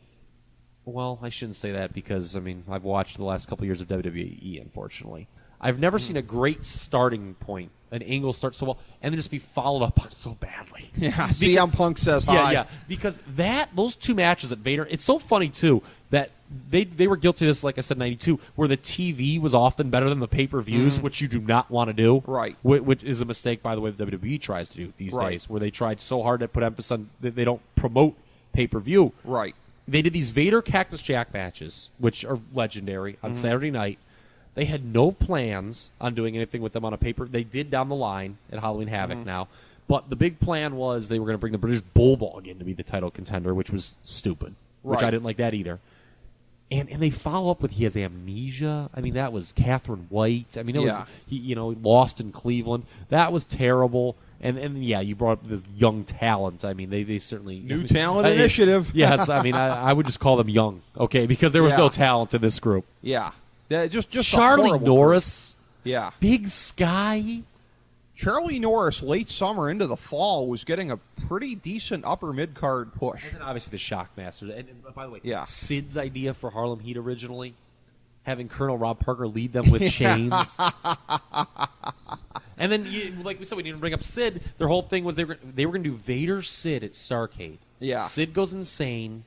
Well, I shouldn't say that because I've watched the last couple of years of WWE. Unfortunately, I've never seen a great starting point, an angle start so well, and then just be followed up on so badly.
Yeah.
Because-
CM Punk says hi.
yeah. Because those 2 matches at Vader, it's so funny too that they were guilty of this, like I said, '92, where the TV was often better than the pay-per-views, which you do not want to do.
Right.
Which is a mistake, by the way, the WWE tries to do these
Right.
days, where they tried so hard to put emphasis on they don't promote pay-per-view.
Right.
They did these Vader Cactus Jack matches, which are legendary, on Saturday night. They had no plans on doing anything with them on a paper. They did down the line at Halloween Havoc now. But the big plan was they were going to bring the British Bulldog in to be the title contender, which was stupid, which
Right.
I didn't like that either. And they follow up with he has amnesia. That was Catherine White. It was he lost in Cleveland. That was terrible. And yeah, you brought up this young talent. They certainly
New talent initiative.
Yes, I would just call them young, okay, because there was
Yeah.
no talent in this group.
Yeah. Just a
Charlie
horrible
Norris,
group. Yeah.
Big Sky.
Charlie Norris, late summer into the fall, was getting a pretty decent upper mid-card push.
And then obviously the Shockmasters. And by the way,
Yeah.
Sid's idea for Harlem Heat originally, having Colonel Rob Parker lead them with chains. And then, like we said, we didn't bring up Sid. Their whole thing was they were going to do Vader Sid at Starrcade.
Yeah.
Sid goes insane,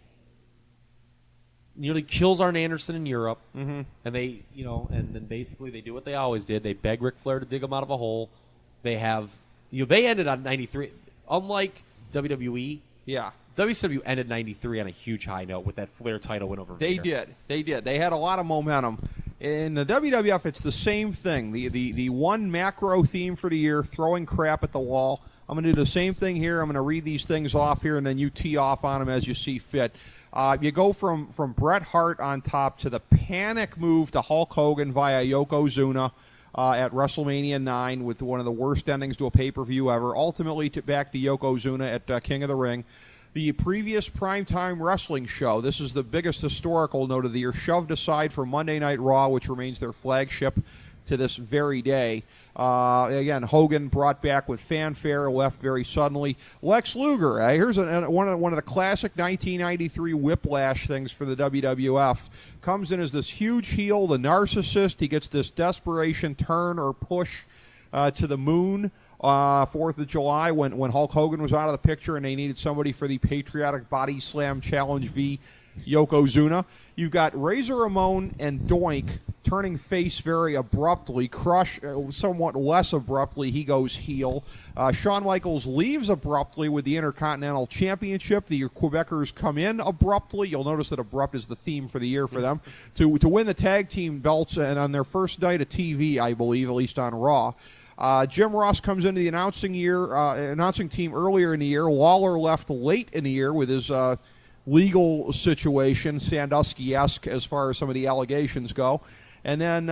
nearly kills Arn Anderson in Europe, and they, and then basically they do what they always did. They beg Ric Flair to dig them out of a hole. They have, they ended on 93. Unlike WWE,
Yeah.
WCW ended 93 on a huge high note with that Flair title win over Vader.
They did. They had a lot of momentum. In the WWF, it's the same thing. The one macro theme for the year, throwing crap at the wall. I'm going to do the same thing here. I'm going to read these things off here, and then you tee off on them as you see fit. You go from Bret Hart on top to the panic move to Hulk Hogan via Yokozuna at WrestleMania 9 with one of the worst endings to a pay-per-view ever. Ultimately, back to Yokozuna at King of the Ring. The previous primetime wrestling show, this is the biggest historical note of the year, shoved aside for Monday Night Raw, which remains their flagship to this very day. Again, Hogan brought back with fanfare, left very suddenly. Lex Luger, here's one of the classic 1993 whiplash things for the WWF. Comes in as this huge heel, the narcissist. He gets this desperation turn or push to the moon. 4th of July when Hulk Hogan was out of the picture and they needed somebody for the Patriotic Body Slam Challenge v. Yokozuna. You've got Razor Ramon and Doink turning face very abruptly. Crush somewhat less abruptly. He goes heel. Shawn Michaels leaves abruptly with the Intercontinental Championship. The Quebecers come in abruptly. You'll notice that abrupt is the theme for the year for them. To win the tag team belts and on their first night of TV, I believe, at least on Raw. Jim Ross comes into the announcing team earlier in the year. Lawler left late in the year with his legal situation, Sandusky-esque as far as some of the allegations go. And then,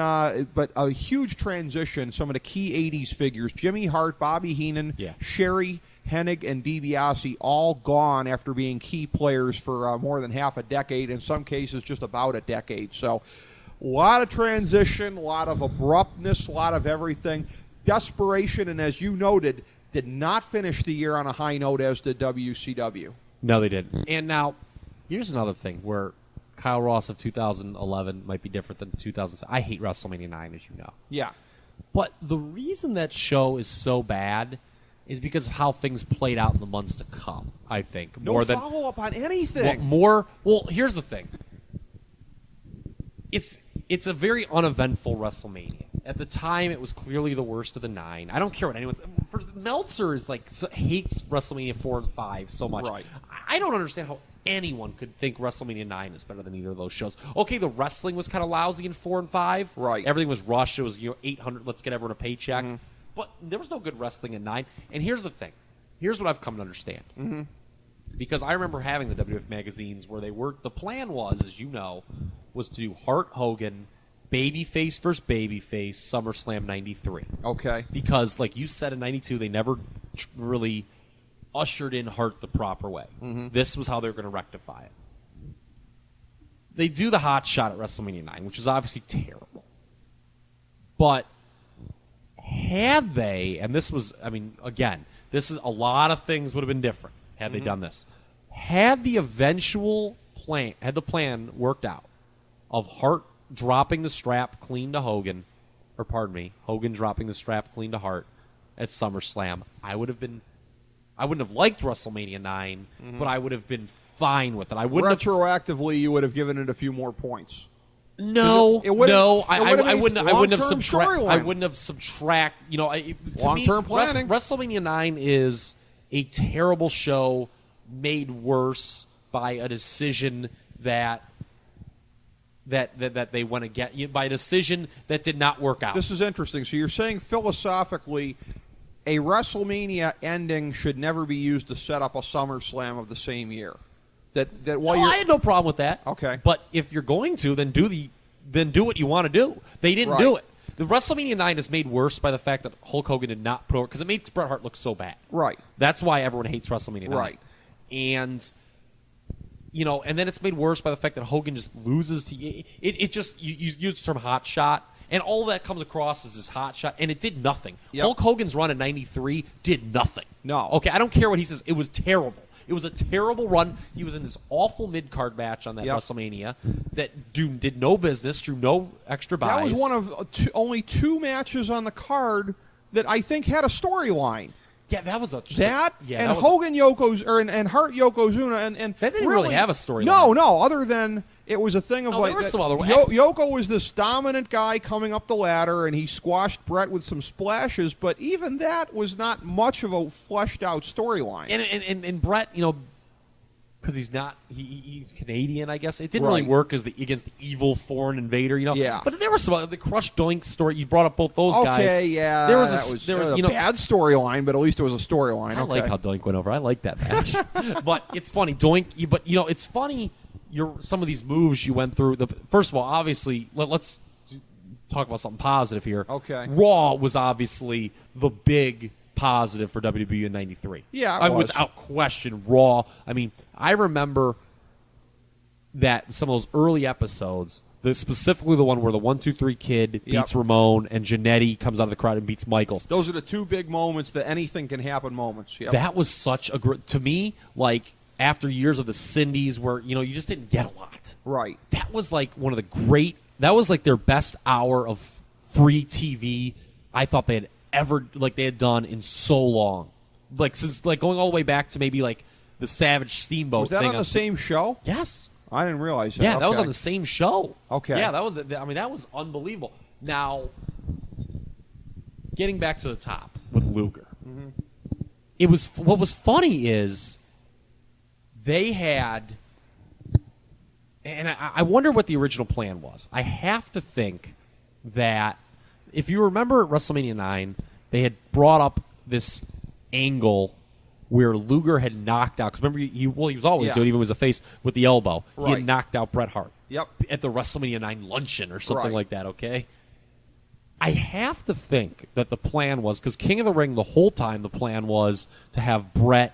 but a huge transition, some of the key 80s figures, Jimmy Hart, Bobby Heenan, Sherry, Hennig, and DiBiase, all gone after being key players for more than half a decade, in some cases just about a decade. So a lot of transition, a lot of abruptness, a lot of everything. Desperation, and as you noted, did not finish the year on a high note as did WCW.
No, they didn't. And now, here's another thing where Kyle Ross of 2011 might be different than 2007. I hate WrestleMania 9, as you know.
Yeah.
But the reason that show is so bad is because of how things played out in the months to come, I think.
No follow-up on anything.
Well, here's the thing. it's a very uneventful WrestleMania. At the time, it was clearly the worst of the 9. I don't care what anyone's. First, Meltzer is hates WrestleMania 4 and 5 so much.
Right.
I don't understand how anyone could think WrestleMania 9 is better than either of those shows. Okay, the wrestling was kind of lousy in 4 and 5.
Right.
Everything was rushed. It was 800. Let's get everyone a paycheck. Mm-hmm. But there was no good wrestling in 9. And here's the thing. Here's what I've come to understand.
Mm-hmm.
Because I remember having the WWF magazines where the plan was, as you know, was to do Hart Hogan, babyface versus babyface, SummerSlam 93.
Okay.
Because, like you said in 92, they never really ushered in Hart the proper way.
Mm-hmm.
This was how they were going to rectify it. They do the hot shot at WrestleMania 9, which is obviously terrible. But had they, and this was, again, this is a lot of things would have been different had they done this. Had the plan worked out of Hart dropping the strap clean to Hogan, or pardon me, Hogan dropping the strap clean to Hart at SummerSlam, I wouldn't have liked WrestleMania 9, but I would have been fine with it. I wouldn't
retroactively, you would have given it a few more points.
No, I wouldn't have subtract.
I
wouldn't have subtract.
Long-term planning.
WrestleMania 9 is a terrible show made worse by a decision that they want to get by a decision that did not work out.
This is interesting. So you're saying philosophically, a WrestleMania ending should never be used to set up a SummerSlam of the same year. I had
no problem with that.
Okay,
but if you're going to, then do what you want to do. They didn't do it. The WrestleMania 9 is made worse by the fact that Hulk Hogan did not put over, because it made Bret Hart look so bad.
Right.
That's why everyone hates WrestleMania 9.
Right.
And and then it's made worse by the fact that Hogan just loses to it just you use the term hot shot, and all that comes across as this hot shot, and it did nothing.
Yep.
Hulk Hogan's run in '93 did nothing.
No.
Okay, I don't care what he says. It was terrible. It was a terrible run. He was in this awful mid-card match on that WrestleMania that did no business, drew no extra buys.
That was one of only 2 matches on the card that I think had a storyline.
Yeah, that was
and Hogan and Hart Yokozuna and
that didn't really have a storyline.
No, other than it was a thing of
there was some other
Yoko was this dominant guy coming up the ladder, and he squashed Bret with some splashes, but even that was not much of a fleshed out storyline.
And Bret, because he's Canadian, I guess it didn't really work against the evil foreign invader,
Yeah.
But there was some the Crush Doink story. You brought up both those guys.
Okay, yeah.
There was
a bad storyline, but at least it was a storyline.
I like how Doink went over. I like that match. But it's funny, Doink. But it's funny. Some of these moves you went through. First of all, obviously, let's talk about something positive here.
Okay.
Raw was obviously the big positive for WWE in '93.
Yeah,
without question, Raw. I remember that some of those early episodes, specifically the one where the 1-2-3 Kid beats Ramon and Jannetty comes out of the crowd and beats Michaels.
Those are the 2 big moments, that anything can happen moments. Yep.
That was such a great, to me, after years of the Cindies where, you just didn't get a lot.
Right.
That was one of the great, that was their best hour of free TV I thought they had ever, they had done in so long. Since, going all the way back to maybe, the Savage Steamboat
was that
thing.
On the same show?
Yes.
I didn't realize that.
Yeah, that was on the same show.
Okay.
Yeah, that was unbelievable. Now, getting back to the top with Luger. Mm-hmm. What was funny is they had, and I wonder what the original plan was. I have to think that if you remember at WrestleMania 9, they had brought up this angle where Luger had knocked out, because remember, he was always doing, even as a face, with the elbow. Right. He had knocked out Bret Hart.
Yep.
At the WrestleMania 9 luncheon or something like that, okay? I have to think that the plan was, because King of the Ring, the whole time, the plan was to have Bret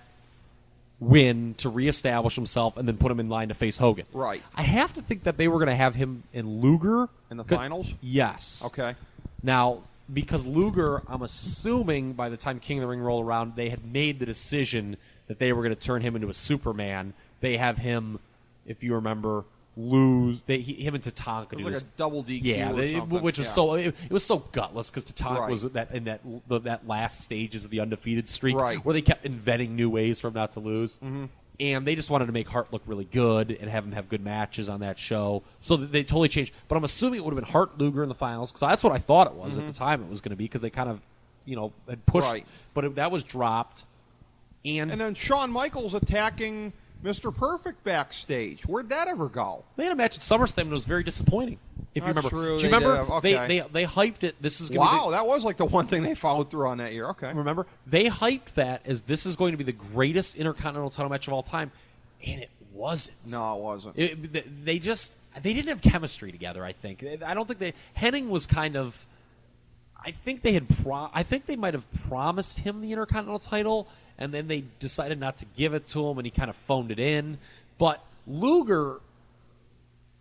win to reestablish himself and then put him in line to face Hogan.
Right.
I have to think that they were going to have him and Luger.
In the finals?
Yes.
Okay.
Now, because Luger, I'm assuming by the time King of the Ring rolled around, they had made the decision that they were going to turn him into a Superman. They have him, if you remember, lose. Him and Tatanka do
this.
Like
a double DQ
which was so it was so gutless because Tatanka was in that last stages of the undefeated streak where they kept inventing new ways for him not to lose.
Mm-hmm.
And they just wanted to make Hart look really good and have him have good matches on that show. So they totally changed. But I'm assuming it would have been Hart Luger in the finals because that's what I thought it was at the time it was going to be because they kind of, had pushed.
Right.
But that was dropped. And
then Shawn Michaels attacking Mr. Perfect backstage. Where'd that ever go?
they had a match at SummerSlam and it was very disappointing. If you
That's
remember,
true.
do you
They
remember?
did. Okay.
They hyped it. This is going to be
That was like the one thing they followed through on that year. Okay.
remember they hyped that as this is going to be the greatest Intercontinental title match of all time, and it wasn't.
No, it wasn't.
They didn't have chemistry together. I think. I don't think Hennig was kind of. I think they had. I think they might have promised him the Intercontinental title, and then they decided not to give it to him, and he kind of phoned it in. But Luger.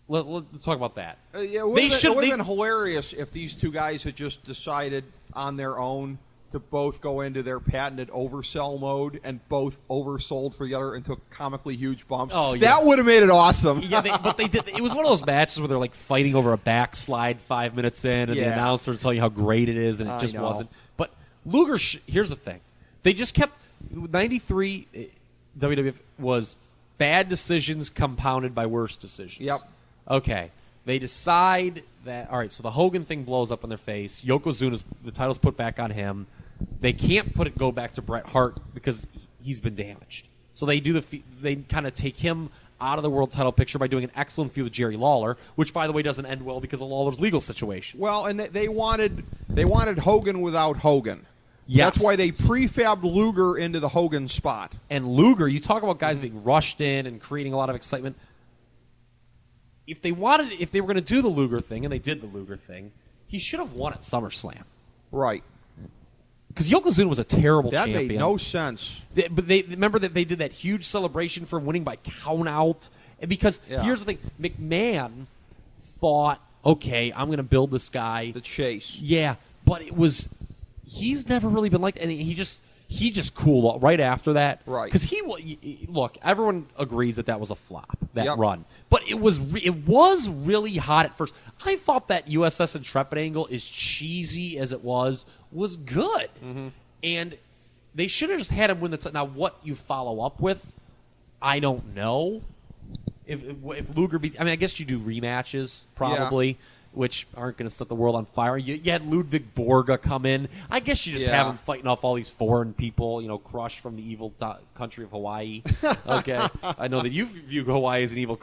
Let's talk about that.
It would have been hilarious if these two guys had just decided on their own to both go into their patented oversell mode and both oversold for the other and took comically huge bumps.
Oh, yeah.
That would have made it awesome.
Yeah, but they did. It was one of those matches where they're like fighting over a backslide 5 minutes in, and the announcers tell you how great it is, and it just wasn't. But Luger, here's the thing: they just kept 93. WWF was bad decisions compounded by worse decisions.
Yep.
Okay. They decide that, all right, so the Hogan thing blows up in their face. Yokozuna's, the title's put back on him. They can't go back to Bret Hart because he's been damaged. So they they kind of take him out of the world title picture by doing an excellent feud with Jerry Lawler, which, by the way, doesn't end well because of Lawler's legal situation.
Well, and they wanted Hogan without Hogan.
Yes.
That's why they prefabbed Luger into the Hogan spot.
And Luger, you talk about guys being rushed in and creating a lot of excitement. If they were going to do the Luger thing, and they did the Luger thing, he should have won at SummerSlam.
Right.
Because Yokozuna was a terrible
champion. That made no sense.
But they remember that they did that huge celebration for winning by count out. And because here's the thing, McMahon thought, okay, I'm going to build this guy.
The chase.
Yeah, but he's never really been like, and he just cooled right after that.
Right.
Because look, everyone agrees that was a flop, that run. But it was really hot at first. I thought that USS Intrepid angle, as cheesy as it was good. Mm-hmm. And they should have just had him win the title. Now, what you follow up with, I don't know. If Luger I guess you do rematches, probably. Yeah. Which aren't going to set the world on fire. You had Ludwig Borga come in. I guess you just have him fighting off all these foreign people, Crush from the evil country of Hawaii. Okay, I know that you view Hawaii as an evil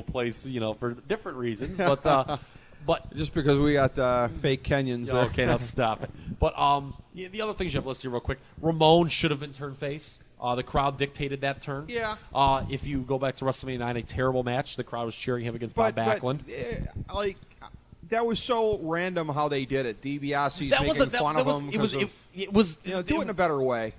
place, for different reasons, but
just because we got fake Kenyans there.
Okay, now stop it. But the other things you have listed here real quick. Ramon should have been turn face. The crowd dictated that turn.
Yeah.
If you go back to WrestleMania 9, a terrible match. The crowd was cheering him against Bob Backlund.
That was so random how they did it. DiBiase's making fun of him.
It was
do it in a better way.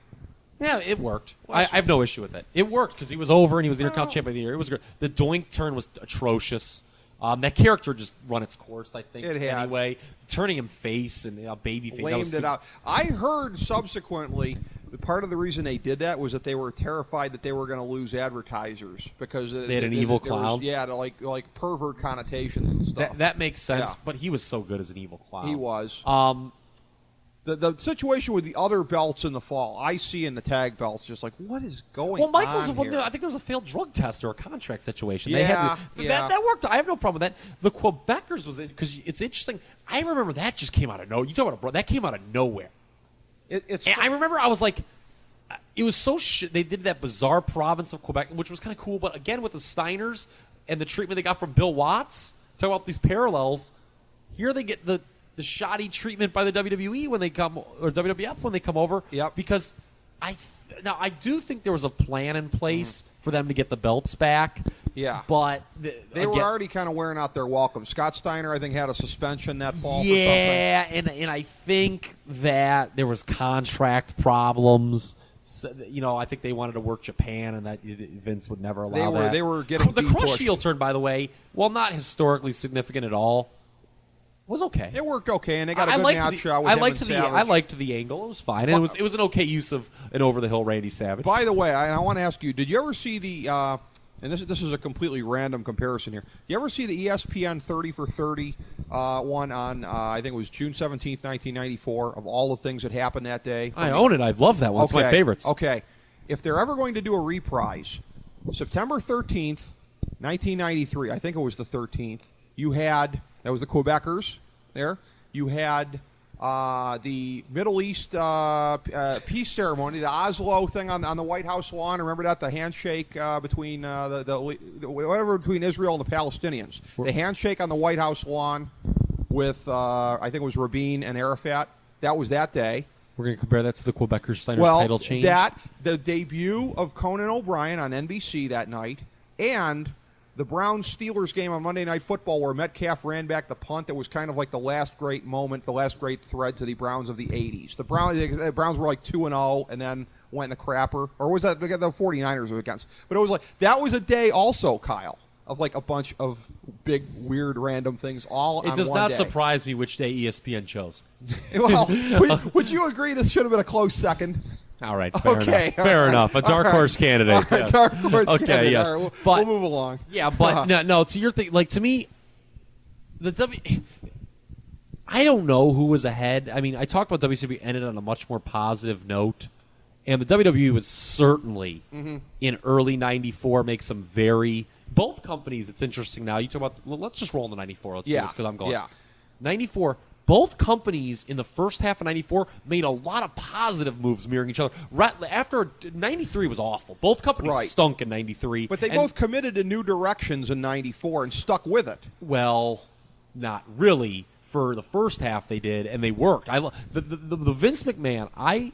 Yeah, it worked. I have no issue with it. It worked because he was over and he was the Intercontinental Champion of the Year. It was great. The Doink turn was atrocious. That character just run its course, I think.
It had.
Anyway, turning him face and baby face.
Lamed it out. I heard subsequently part of the reason they did that was that they were terrified that they were going to lose advertisers because
they had an evil clown.
Like pervert connotations and stuff.
That makes sense, but he was so good as an evil clown.
He was. The situation with the other belts in the fall, IC and the tag belts, just like, what is going on
Michaels,
here?
I think there was a failed drug test or a contract situation.
Yeah,
that worked. I have no problem with that. The Quebecers was because it's interesting. I remember that just came out of nowhere. You talk about that came out of nowhere. I remember I was like, it was so they did that bizarre province of Quebec, which was kind of cool. But again, with the Steiners and the treatment they got from Bill Watts, talk about these parallels. Here they get the shoddy treatment by the WWE when they come, or WWF when they come over.
Yep.
Because I do think there was a plan in place for them to get the belts back.
Yeah.
But
they were already kind of wearing out their welcome. Scott Steiner, I think, had a suspension that fall for something.
Yeah, and I think that there was contract problems. So, I think they wanted to work Japan, and that Vince would never allow that.
They were getting
the Crush heel turn, by the way, while not historically significant at all, was okay.
It worked okay, and they got a good match with him and Savage.
I liked the angle. It was fine. And it was an okay use of an over-the-hill Randy Savage.
By the way, I want to ask you, did you ever see the and this is a completely random comparison here. You ever see the ESPN 30 for 30 one on, I think it was June 17th, 1994, of all the things that happened that day?
I own it. I love that one. It's my favorites.
Okay. If they're ever going to do a reprise, September 13th, 1993, I think it was the 13th, you had, that was the Quebecers there, you had the Middle East peace ceremony, the Oslo thing on the White House lawn. Remember that? The handshake between between Israel and the Palestinians. The handshake on the White House lawn with, I think it was Rabin and Arafat. That was that day.
We're going to compare that to the Quebecers title change?
The debut of Conan O'Brien on NBC that night, and the Browns-Steelers game on Monday Night Football where Metcalf ran back the punt. That was kind of like the last great moment, the last great thread to the Browns of the 80s. The Browns were like 2-0 and then went in the crapper. Or was that the 49ers were against? But it was like, that was a day also, Kyle, of like a bunch of big, weird, random things all on one day.
It does not surprise me which day ESPN chose.
Well, would you agree this should have been a close second?
All right, fair enough. A dark horse candidate.
Yes. Dark horse candidate.
Okay, yes.
Right,
we'll
move along.
Yeah, but no. To your thing, like to me, I don't know who was ahead. I mean, I talked about WCW ended on a much more positive note, and the WWE was certainly in early '94 make some very both companies. It's interesting now. You talk about let's just roll into '94. Let's do this because I'm going.
Yeah.
'94. Both companies in the first half of '94 made a lot of positive moves mirroring each other. Right after '93 was awful. Both companies stunk in '93.
But they both committed to new directions in '94 and stuck with it.
Well, not really. For the first half they did, and they worked. The Vince McMahon, I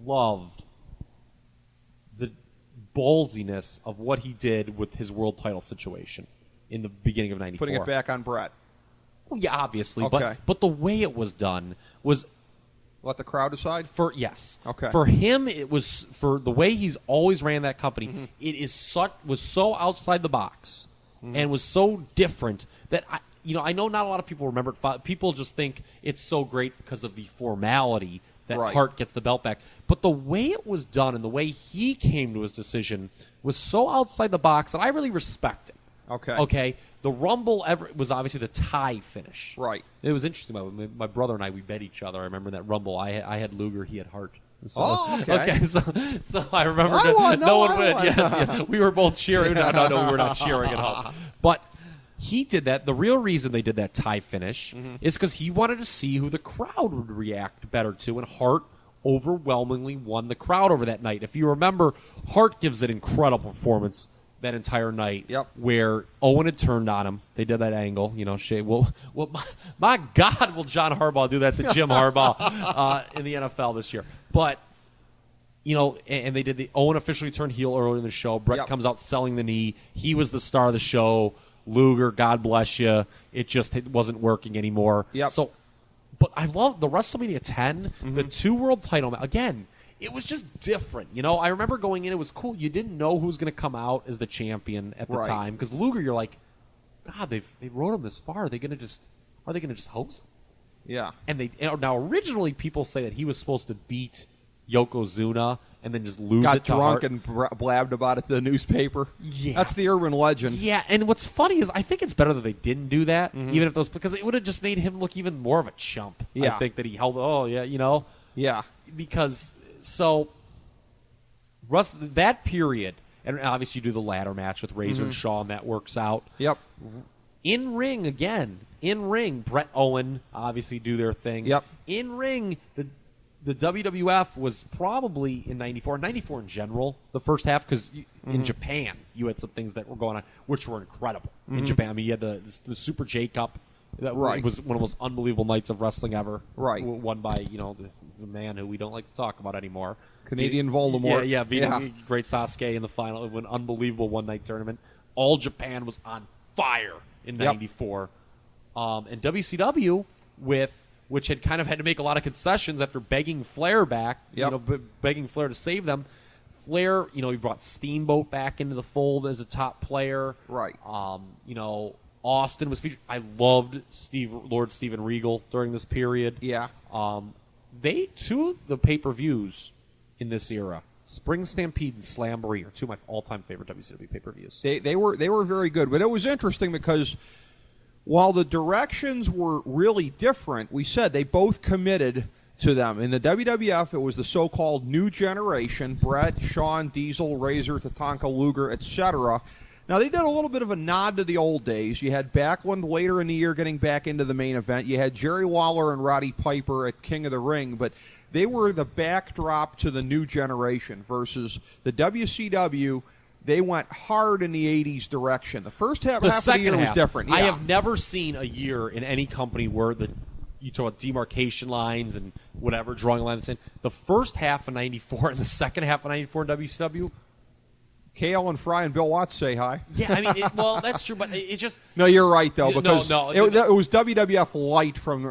loved the ballsiness of what he did with his world title situation in the beginning of '94.
Putting it back on Brett.
Well, yeah, obviously,
okay.
but the way it was done was
let the crowd decide.
Yes,
okay.
For him, it was for the way he's always ran that company. It was so outside the box and was so different that I know not a lot of people remember it. People just think it's so great because of the formality that Hart gets the belt back. But the way it was done and the way he came to his decision was so outside the box that I really respect it. Okay. The Rumble was obviously the tie finish.
Right.
It was interesting. My brother and I, we bet each other. I remember that Rumble. I had Luger. He had Hart. So,
okay.
So I remember
no
one win. Yes. We were both cheering. No, we were not cheering at home. But he did that. The real reason they did that tie finish is because he wanted to see who the crowd would react better to, and Hart overwhelmingly won the crowd over that night. If you remember, Hart gives an incredible performance that entire night where Owen had turned on him. They did that angle. My God, will John Harbaugh do that to Jim Harbaugh in the NFL this year? But, and they did Owen officially turned heel early in the show. Brett comes out selling the knee. He was the star of the show. Luger, God bless you. It wasn't working anymore. So, but I love the WrestleMania 10, the two world title. Again, it was just different. I remember going in, it was cool. You didn't know who was going to come out as the champion at the time. Because Luger, you're like, God, they rode him this far. Are they going to just host him?
Yeah.
And now originally people say that he was supposed to beat Yokozuna and then just lose
Got
it to
drunk
Hart.
and blabbed about it to the newspaper.
Yeah.
That's the urban legend.
Yeah, and what's funny is I think it's better that they didn't do that, even if those, because it would have just made him look even more of a chump.
Yeah.
I think that he held,
Yeah.
Because, so, that period, and obviously you do the ladder match with Razor and Shaw, and that works out.
Yep.
In ring, Brett Owen obviously do their thing.
Yep.
In ring, the WWF was probably in '94 in general, the first half, because in Japan you had some things that were going on which were incredible. In Japan, I mean, you had the Super J Cup. That was one of the most unbelievable nights of wrestling ever.
Right.
Won by, the man who we don't like to talk about anymore.
Canadian Voldemort.
Beating great Sasuke in the final of an unbelievable one-night tournament. All Japan was on fire in '94. And WCW, which had kind of had to make a lot of concessions after begging Flair back, begging Flair to save them. Flair, he brought Steamboat back into the fold as a top player.
Right.
Austin was featured. I loved Lord Steven Regal during this period.
Yeah.
Two of the pay-per-views in this era, Spring Stampede and Slamboree, are two of my all-time favorite WCW pay-per-views.
They were very good, but it was interesting because while the directions were really different, we said they both committed to them. In the WWF, it was the so-called New Generation: Brett, Shawn, Diesel, Razor, Tatanka, Luger, etc. Now, they did a little bit of a nod to the old days. You had Backlund later in the year getting back into the main event. You had Jerry Lawler and Roddy Piper at King of the Ring, but they were the backdrop to the New Generation versus the WCW. They went hard in the 80s direction. The first half of the year was different. Yeah.
I have never seen a year in any company where you talk about demarcation lines and whatever, drawing lines. The first half of 94 and the second half of 94 in WCW,
Kale and Fry and Bill Watts say hi.
Yeah, I mean, well, that's true, but it just...
No, you're right, though, because
it
was WWF light from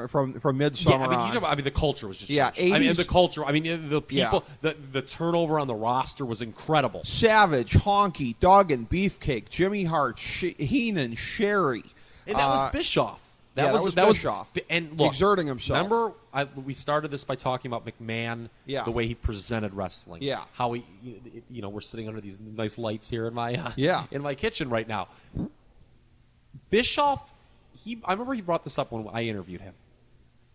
Midsummer
on. I mean, the culture was just...
Yeah, 80s,
I mean, the culture, the people, the turnover on the roster was incredible.
Savage, Honky, Duggan, Beefcake, Jimmy Hart, Heenan, Sherry.
And that was Bischoff.
That was Bischoff.
And look,
exerting himself.
Remember, we started this by talking about McMahon, the way he presented wrestling.
Yeah.
How he, we're sitting under these nice lights here in my in my kitchen right now. Bischoff, I remember he brought this up when I interviewed him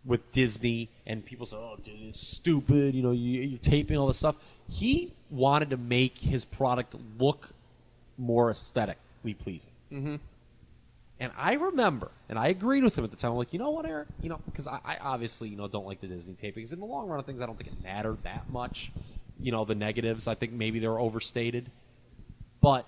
with Disney, and people said, "Oh, dude, it's stupid. You're taping all this stuff." He wanted to make his product look more aesthetically pleasing.
Mm-hmm.
And I remember, and I agreed with him at the time. I'm like, you know what, Eric? Because I obviously, don't like the Disney tapings. In the long run of things, I don't think it mattered that much. The negatives, I think maybe they were overstated. But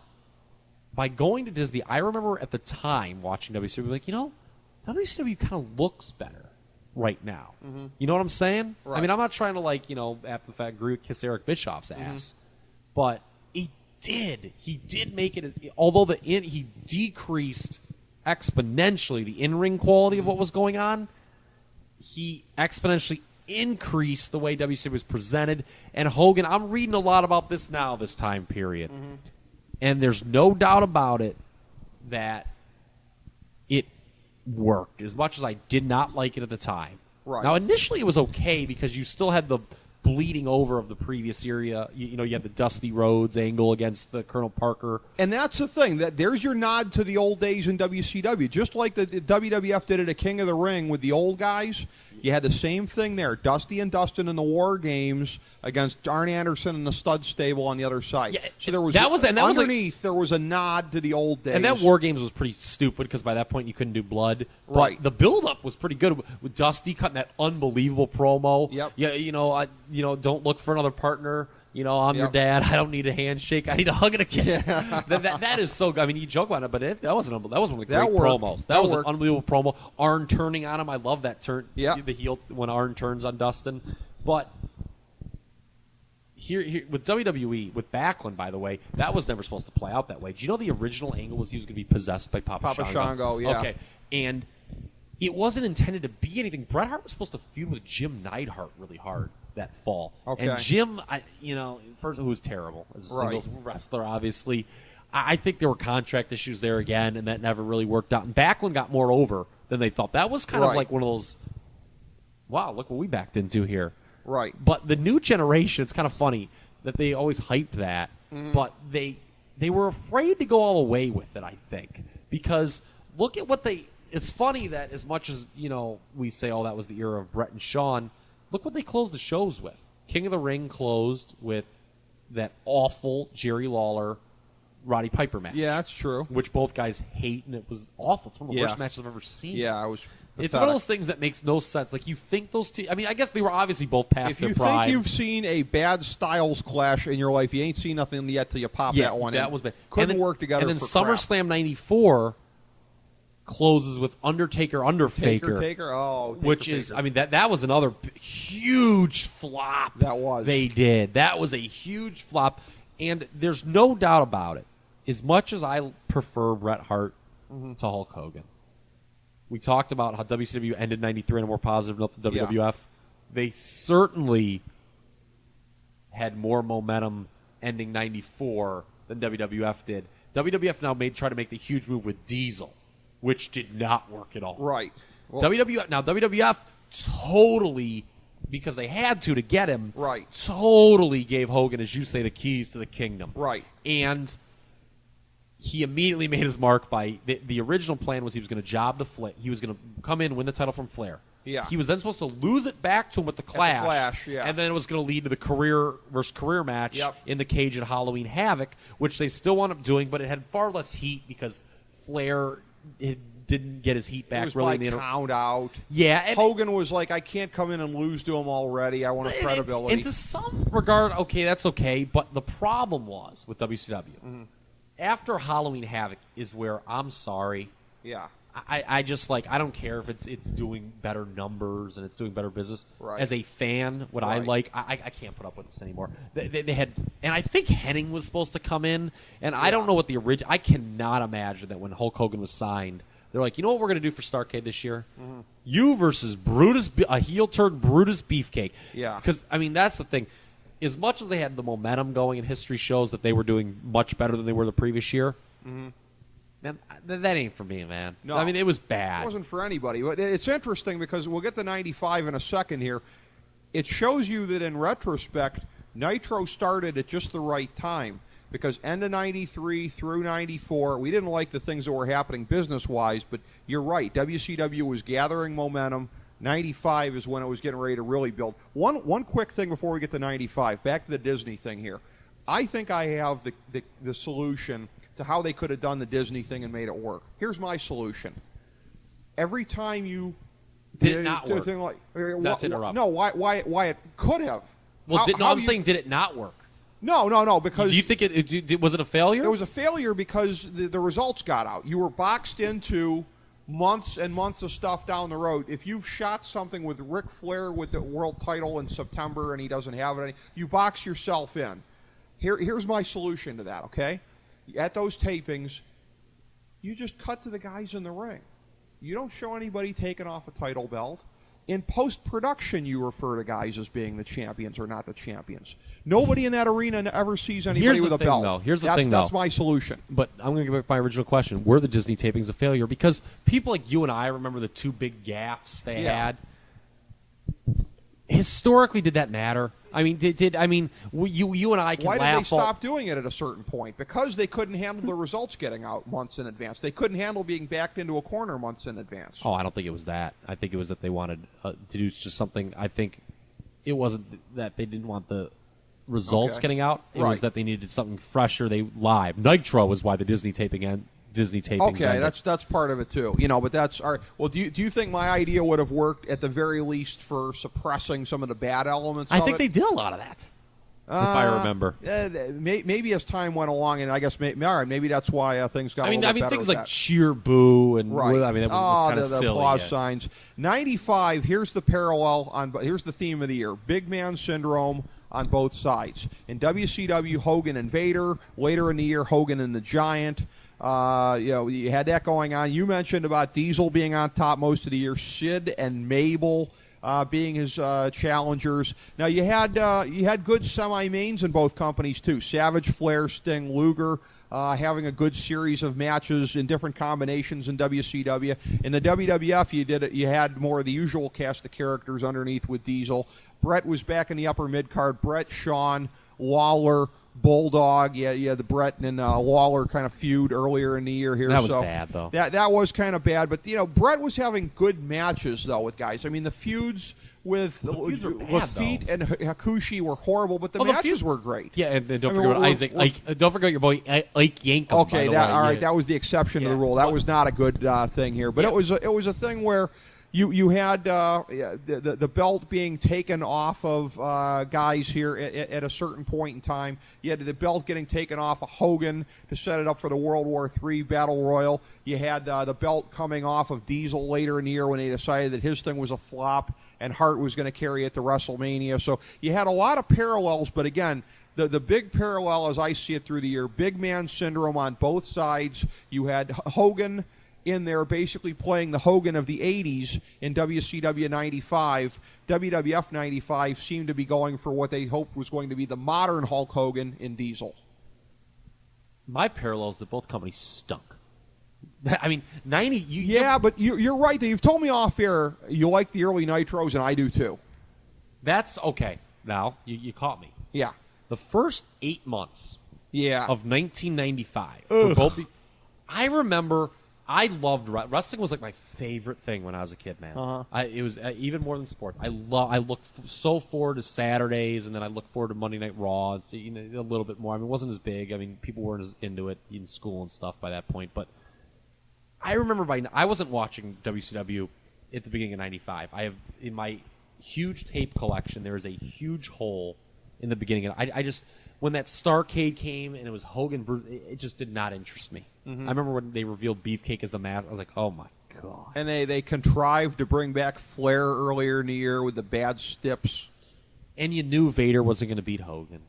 by going to Disney, I remember at the time watching WCW, like, WCW kind of looks better right now.
Mm-hmm.
You know what I'm saying?
Right.
I mean, I'm not trying to, after the fact, kiss Eric Bischoff's ass. But he did make it, although he decreased exponentially the in-ring quality of what was going on, he exponentially increased the way WCW was presented. And Hogan, I'm reading a lot about this now, this time period. Mm-hmm. And there's no doubt about it that it worked, as much as I did not like it at the time.
Right.
Now, initially it was okay because you still had the bleeding over of the previous era. You had the Dusty Rhodes angle against the Colonel Parker.
And that's the thing. There's your nod to the old days in WCW. Just like the WWF did it at King of the Ring with the old guys, you had the same thing there. Dusty and Dustin in the War Games against Arn Anderson and the Stud Stable on the other side.
Yeah,
so there was
underneath,
there was a nod to the old days.
And that War Games was pretty stupid because by that point you couldn't do blood. But
right.
The build-up was pretty good with Dusty cutting that unbelievable promo.
Yep.
Yeah, don't look for another partner. I'm your dad. I don't need a handshake. I need a hug and a kiss. Yeah. that is so good. I mean, you joke about it, but that was one of the great promos. That was an unbelievable promo. Arn turning on him. I love that turn.
Yeah.
The heel when Arn turns on Dustin. But here with WWE, with Backlund, by the way, that was never supposed to play out that way. Do you know the original angle was he was going to be possessed by Papa
Shango? Yeah. Okay.
And it wasn't intended to be anything. Bret Hart was supposed to feud with Jim Neidhart really hard that fall.
Okay.
And Jim, first who was terrible as a singles wrestler, obviously. I think there were contract issues there again, and that never really worked out. And Backlund got more over than they thought. That was kind of like one of those, wow, look what we backed into here.
Right.
But the New Generation, it's kind of funny that they always hyped that, but they were afraid to go all the way with it, I think. Because look at what it's funny that as much as, we say, oh, that was the era of Brett and Shawn, look what they closed the shows with. King of the Ring closed with that awful Jerry Lawler, Roddy Piper match.
Yeah, that's true.
Which both guys hate, and it was awful. It's one of the worst matches I've ever seen.
Yeah, it was pathetic.
It's one of those things that makes no sense. Like, you think those two... I mean, I guess they were obviously both past their prime.
If you think you've seen a bad Styles clash in your life, you ain't seen nothing yet till you pop that one in.
That was bad.
Couldn't work together.
And then
for
SummerSlam 94... closes with Undertaker. Which is, I mean, that was another huge flop.
That was.
They did. That was a huge flop. And there's no doubt about it. As much as I prefer Bret Hart to Hulk Hogan, we talked about how WCW ended 93 on a more positive note than WWF. Yeah. They certainly had more momentum ending 94 than WWF did. WWF now tried to make the huge move with Diesel, which did not work at all.
Right.
Well, WWF totally, because they had to get him,
right,
totally gave Hogan, as you say, the keys to the kingdom.
Right.
And he immediately made his mark by the original plan was he was going to job to Flair. He was going to come in, win the title from Flair.
Yeah.
He was then supposed to lose it back to him with the Clash.
At the Clash, yeah.
And then it was going to lead to the career versus career match in the cage at Halloween Havoc, which they still wound up doing, but it had far less heat because Flair didn't get his heat back.
It was
really
by count out.
Yeah.
Hogan was like, I can't come in and lose to him already. I want a credibility.
And to some regard, okay, that's okay, but the problem was with WCW, after Halloween Havoc is where, I'm sorry,
yeah.
I just I don't care if it's doing better numbers and it's doing better business.
Right.
As a fan, what I can't put up with this anymore. They had, and I think Hennig was supposed to come in, and I don't know what the original. I cannot imagine that when Hulk Hogan was signed, they're like, you know what we're going to do for Starrcade this year? You versus Brutus, a heel turned Brutus Beefcake.
Yeah.
Because that's the thing. As much as they had the momentum going, and history shows that they were doing much better than they were the previous year. Man, that ain't for me, man.
No.
I mean, it was bad.
It wasn't for anybody. But it's interesting because we'll get to 95 in a second here. It shows you that in retrospect, Nitro started at just the right time because end of 93 through 94, we didn't like the things that were happening business-wise, but you're right. WCW was gathering momentum. 95 is when it was getting ready to really build. One quick thing before we get to 95, back to the Disney thing here. I think I have the solution to how they could have done the Disney thing and made it work. Here's my solution. Every time you
did it not work?
Not to interrupt. No, why it could have.
Well, I'm saying did it not work?
No, because...
Do you think was it a failure?
It was a failure because the results got out. You were boxed into months and months of stuff down the road. If you've shot something with Ric Flair with the world title in September and he doesn't have it, you box yourself in. Here's my solution to that, okay? At those tapings, you just cut to the guys in the ring. You don't show anybody taking off a title belt. In post-production, you refer to guys as being the champions or not the champions. Nobody in that arena ever sees anybody with a belt.
Here's the thing, though.
That's my solution.
But I'm going to go back to my original question. Were the Disney tapings a failure? Because people like you and I remember the two big gaffes they had. Historically, did that matter? I mean, you and I can laugh.
Why did they stop doing it at a certain point? Because they couldn't handle the results getting out months in advance. They couldn't handle being backed into a corner months in advance.
Oh, I don't think it was that. I think it was that they wanted to do just something. I think it wasn't that they didn't want the results getting out. It was that they needed something fresher. Live. Nitro is why the Disney tapings
Okay,
ended.
that's part of it too. But that's all right. Well, do you think my idea would have worked at the very least for suppressing some of the bad elements?
I think they did a lot of that. If I remember,
maybe as time went along, and I guess maybe that's why things got. I mean,
things like cheer, boo, and that was kind of silly.
The applause signs. 95. Here's the parallel here's the theme of the year: big man syndrome on both sides. In WCW, Hogan and Vader. Later in the year, Hogan and the Giant. You had that going on. You mentioned about Diesel being on top most of the year. Sid and Mabel being his challengers. Now you had good semi-mains in both companies too. Savage, Flair, Sting, Luger having a good series of matches in different combinations in WCW. In the WWF, you had more of the usual cast of characters underneath with Diesel. Bret was back in the upper mid card. Bret, Shawn, Lawler, Bulldog, the Bret and Lawler kind of feud earlier in the year here.
That was bad, though.
That was kind of bad, but Bret was having good matches though with guys. I mean, the feuds with Lafitte and Hakushi were horrible, but the matches were great.
Yeah, and don't forget about Isaac. Don't forget your boy Ike Yankem.
Okay, all right, that was the exception to the rule. That was not a good thing here, but it was a thing where. You had the belt being taken off of guys here at a certain point in time. You had the belt getting taken off of Hogan to set it up for the World War III Battle Royal. You had the belt coming off of Diesel later in the year when they decided that his thing was a flop and Hart was going to carry it to WrestleMania. So you had a lot of parallels, but again, the big parallel as I see it through the year, big man syndrome on both sides. You had Hogan in there basically playing the Hogan of the 80s in WCW 95. WWF 95 seemed to be going for what they hoped was going to be the modern Hulk Hogan in Diesel.
My parallel is that both companies stunk. I mean, 90...
but you're right. You've told me off air you like the early Nitros, and I do too.
That's okay. Now, you caught me.
Yeah.
The first 8 months of 1995 for both... I remember I loved wrestling. Was like my favorite thing when I was a kid, man. It was even more than sports. I looked so forward to Saturdays, and then I looked forward to Monday Night Raw. You know, a little bit more. I mean, it wasn't as big. I mean, people weren't as into it in school and stuff by that point. But I remember I wasn't watching WCW at the beginning of '95. I have in my huge tape collection. There is a huge hole in the beginning, and I just when that Starrcade came and it was Hogan, it just did not interest me. I remember when they revealed Beefcake as the mask. I was like, oh my god!
And they contrived to bring back Flair earlier in the year with the bad stips.
And you knew Vader wasn't going to beat Hogan,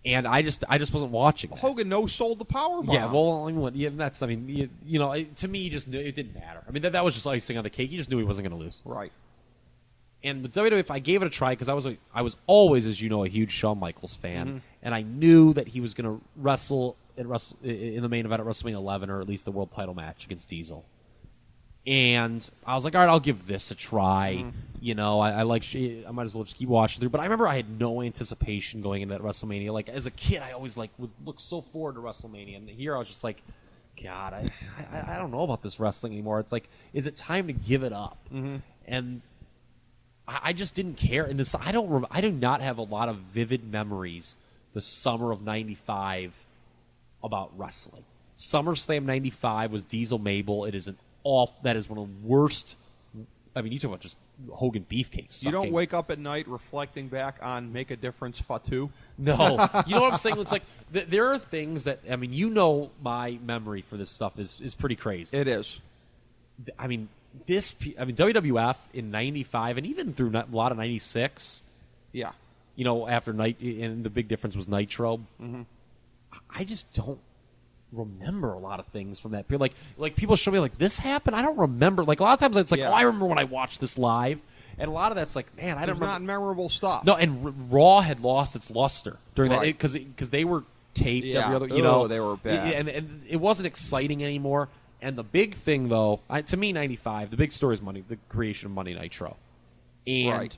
and I just wasn't watching that.
Hogan no-sold the powerbomb.
Yeah, well, that's you know, to me, you just knew it didn't matter. I mean, that was just icing on the cake. You just knew he wasn't going to lose.
Right.
And with WWF, I gave it a try because I was always, as you know, a huge Shawn Michaels fan, and I knew that he was going to wrestle in the main event at WrestleMania 11, or at least the world title match against Diesel. And I was like, all right, I'll give this a try. You know, I might as well just keep watching through. But I remember I had no anticipation going into that WrestleMania. Like as a kid, I always would look so forward to WrestleMania, and here I was just like, God, I don't know about this wrestling anymore. It's like, is it time to give it up? And I just didn't care. And I do not have a lot of vivid memories the summer of '95 about wrestling. SummerSlam '95 was Diesel Mabel. It is that is one of the worst. I mean, you talk about just Hogan Beefcake sucking.
You don't wake up at night reflecting back on Make a Difference Fatu?
No. You know what I'm saying? It's like there are things that, I mean, you know, my memory for this stuff is pretty crazy.
It is.
I mean, WWF in '95 and even through a lot of '96.
Yeah.
You know, after and the big difference was Nitro. I just don't remember a lot of things from that period. Like people show me like this happened. I don't remember. Like a lot of times it's like, oh, I remember when I watched this live, and a lot of that's like, man, I don't remember.
Not memorable stuff.
No, and Raw had lost its luster during that because they were taped every other. You know,
they were bad,
and it wasn't exciting anymore. And the big thing, though, to me, '95, the big story is the creation of Monday Nitro, and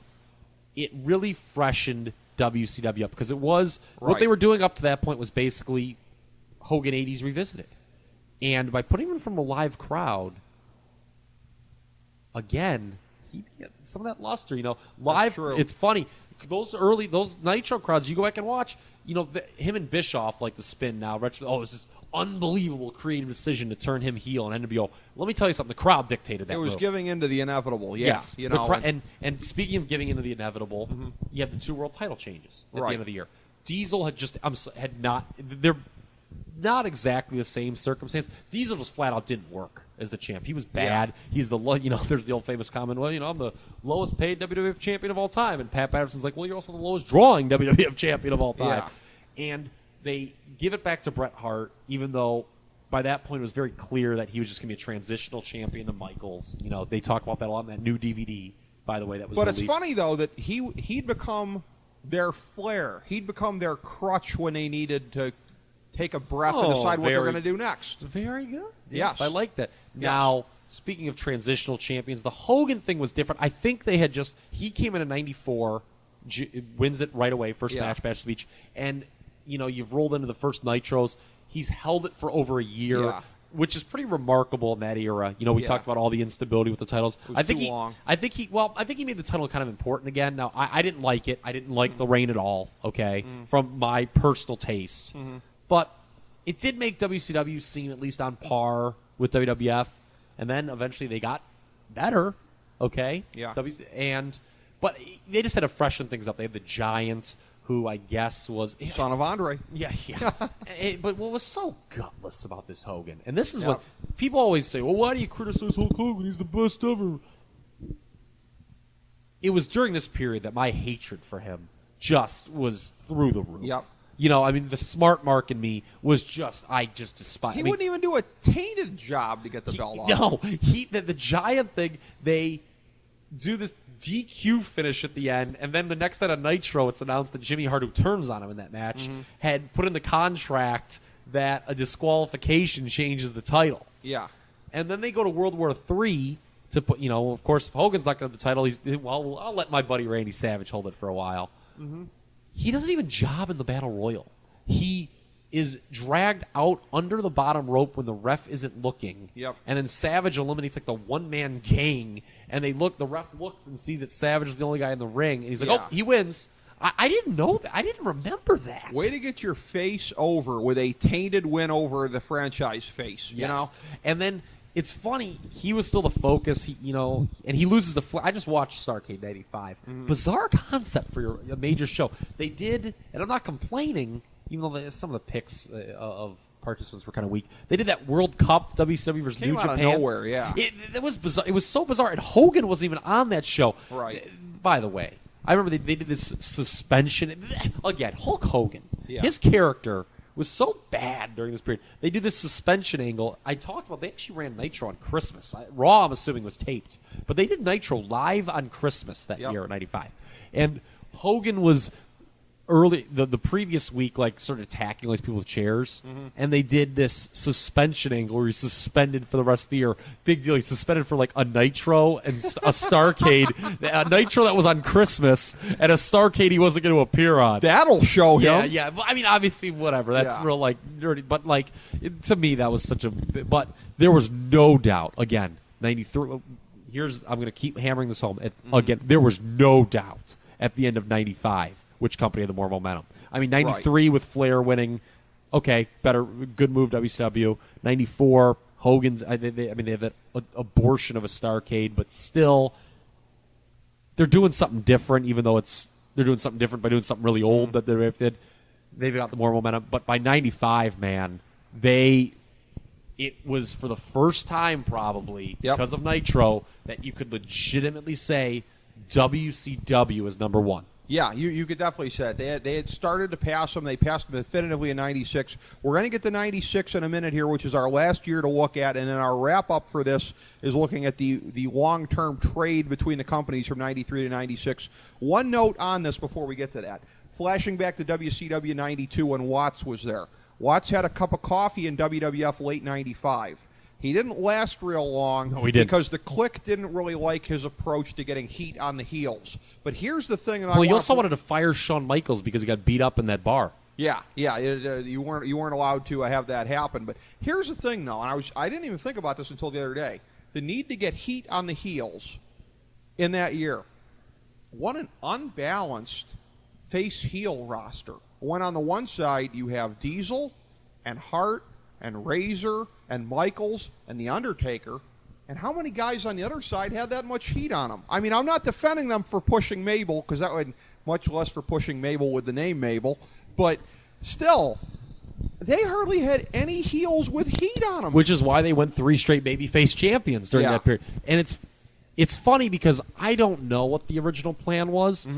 it really freshened WCW up because it was what they were doing up to that point was basically Hogan '80s revisited, and by putting him in from a live crowd, again, he get some of that luster. You know, live. It's funny those Nitro crowds. You go back and watch. You know, him and Bischoff, like the spin now. It's this unbelievable creative decision to turn him heel and NWO. Let me tell you something. The crowd dictated that.
It was giving into the inevitable. Yeah,
yes,
you know.
And speaking of giving into the inevitable, you have the 2 world title changes at the end of the year. Diesel had not. They're not exactly the same circumstance. Diesel just flat out didn't work as the champ. He was bad. He's there's the old famous comment, well, I'm the lowest paid WWF champion of all time. And Pat Patterson's like, well, you're also the lowest drawing WWF champion of all time. Yeah. And they give it back to Bret Hart, even though by that point it was very clear that he was just going to be a transitional champion to Michaels. You know, they talk about that a lot in that new DVD, by the way, that was released.
It's funny, though, that he'd become their Flair. He'd become their crutch when they needed to take a breath and decide what they're going to do next.
Very good.
Yes.
I like that. Now, speaking of transitional champions, the Hogan thing was different. I think they had he came in '94, wins it right away, first match, Bash Beach, and, you've rolled into the first Nitros. He's held it for over a year, which is pretty remarkable in that era. We talked about all the instability with the titles.
I think
he made the title kind of important again. Now, I didn't like it. I didn't like the reign at all, okay, from my personal taste. But it did make WCW seem at least on par with WWF, and then eventually they got better, okay?
Yeah.
But they just had to freshen things up. They had the Giant, who I guess was
son of Andre.
Yeah. But what was so gutless about this Hogan, and this is what people always say, well, why do you criticize Hulk Hogan? He's the best ever. It was during this period that my hatred for him just was through the roof.
Yep.
The smart mark in me was I just despise.
He wouldn't even do a tainted job to get the belt off.
No, the Giant thing, they do this DQ finish at the end, and then the next night on Nitro, it's announced that Jimmy Hart, who turns on him in that match, had put in the contract that a disqualification changes the title.
Yeah.
And then they go to World War III to put, of course, if Hogan's not going to have the title, I'll let my buddy Randy Savage hold it for a while. He doesn't even job in the Battle Royal. He is dragged out under the bottom rope when the ref isn't looking.
Yep.
And then Savage eliminates like the one-man gang, and the ref looks and sees that Savage is the only guy in the ring, and he's like, oh, he wins. I didn't know that. I didn't remember that.
Way to get your face over with a tainted win over the franchise face, you know?
And then it's funny, he was still the focus, and he loses the I just watched Starrcade 95. Bizarre concept for a major show. They did, and I'm not complaining, even though some of the picks of participants were kind of weak. They did that World Cup, WCW versus New Japan.
Came out of nowhere, yeah.
It was bizarre. It was so bizarre, and Hogan wasn't even on that show.
Right.
By the way, I remember they did this suspension. Again, Hulk Hogan, his character was so bad during this period. They do this suspension angle. I talked about, they actually ran Nitro on Christmas. Raw, I'm assuming, was taped. But they did Nitro live on Christmas that year in 95. And Hogan was early, the previous week, like, started attacking all these people with chairs. And they did this suspension angle where he's suspended for the rest of the year. Big deal. He's suspended for, like, a Nitro and a Starrcade. A Nitro that was on Christmas and a Starrcade he wasn't going to appear on.
That'll show him.
Yeah. I mean, obviously, whatever. That's real, like, dirty. But, like, to me, that was such a... But there was no doubt, again, 93... I'm going to keep hammering this home. Again, there was no doubt at the end of 95 which company had the more momentum. I mean, 93 with Flair winning, okay, good move, WCW. 94, Hogan's, they have that abortion of a Starrcade, but still, they're doing something different, even though they're doing something different by doing something really old that they did. They've got the more momentum. But by 95, man, it was for the first time probably, because of Nitro, that you could legitimately say WCW is number one.
Yeah, you could definitely say it. They had started to pass them. They passed them definitively in 96. We're going to get to 96 in a minute here, which is our last year to look at, and then our wrap-up for this is looking at the long-term trade between the companies from 93 to 96. One note on this before we get to that. Flashing back to WCW 92 when Watts was there. Watts had a cup of coffee in WWF late 95. He didn't last real long because the Clique didn't really like his approach to getting heat on the heels. But here's the thing.
Well, he also wanted to fire Shawn Michaels because he got beat up in that bar.
Yeah. You weren't allowed to have that happen. But here's the thing, though, and I didn't even think about this until the other day. The need to get heat on the heels in that year. What an unbalanced face-heel roster. When on the one side you have Diesel and Hart and Razor and Michaels and The Undertaker, and how many guys on the other side had that much heat on them? I mean, I'm not defending them for pushing Mabel, because that would, much less for pushing Mabel with the name Mabel, but still, they hardly had any heels with heat on them.
Which is why they went 3 straight babyface champions during that period. And it's funny because I don't know what the original plan was.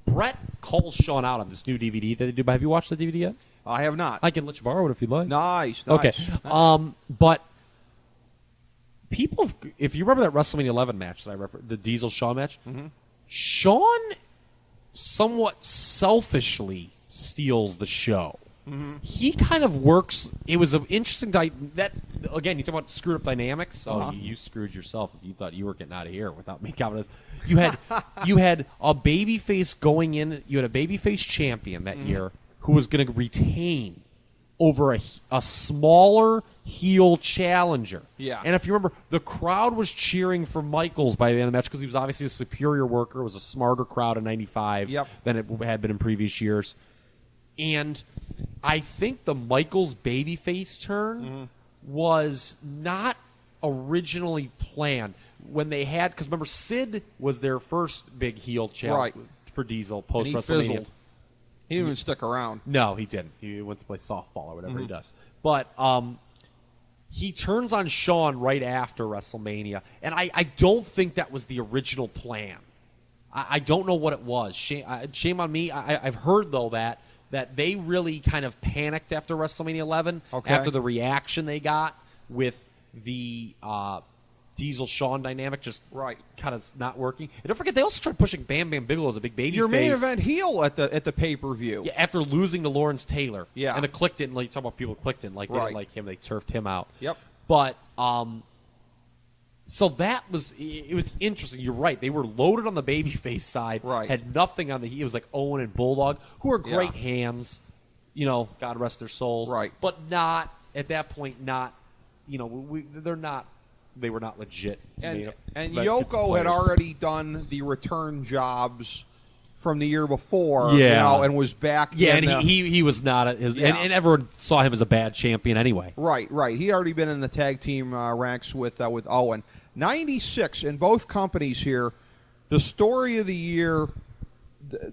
Brett calls Shawn out on this new DVD that they do. Have you watched the DVD yet?
I have not.
I can let you borrow it if you'd like.
Nice.
Okay. But people, if you remember that WrestleMania 11 match that I referenced, the Diesel-Shawn match, Shawn somewhat selfishly steals the show. He kind of works. It was an interesting that again. You talk about screwed up dynamics. Oh, you screwed yourself if you thought you were getting out of here without me coming. You had a babyface going in. You had a babyface champion that year who was going to retain over a smaller heel challenger. Yeah. And if you remember, the crowd was cheering for Michaels by the end of the match because he was obviously a superior worker. It was a smarter crowd in 95 than it had been in previous years. And I think the Michaels babyface turn was not originally planned. When they had, because remember, Sid was their first big heel challenge for Diesel post-WrestleMania.
He didn't even stick around.
No, he didn't. He went to play softball or whatever he does. But he turns on Shawn right after WrestleMania, and I don't think that was the original plan. I don't know what it was. Shame on me. I've heard, though, that they really kind of panicked after WrestleMania 11, after the reaction they got with the Diesel-Shawn dynamic just kind of not working. And don't forget, they also tried pushing Bam Bam Bigelow as a big baby
Your
face.
main event heel at the pay-per-view.
Yeah, after losing to Lawrence Taylor.
Yeah.
And the Clique didn't, like, talk about people Clique didn't like. They didn't like him. They turfed him out.
Yep.
But, so that was, it was interesting. You're right. They were loaded on the babyface side. Had nothing on the heel. It was like Owen and Bulldog, who are great hands. God rest their souls.
Right.
But not, at that point, not, they were not legit.
And Yoko had already done the return jobs from the year before, and was back.
Yeah, and he was not at his, and everyone saw him as a bad champion anyway.
Right. He'd already been in the tag team ranks with Owen. 96 in both companies here. The story of the year,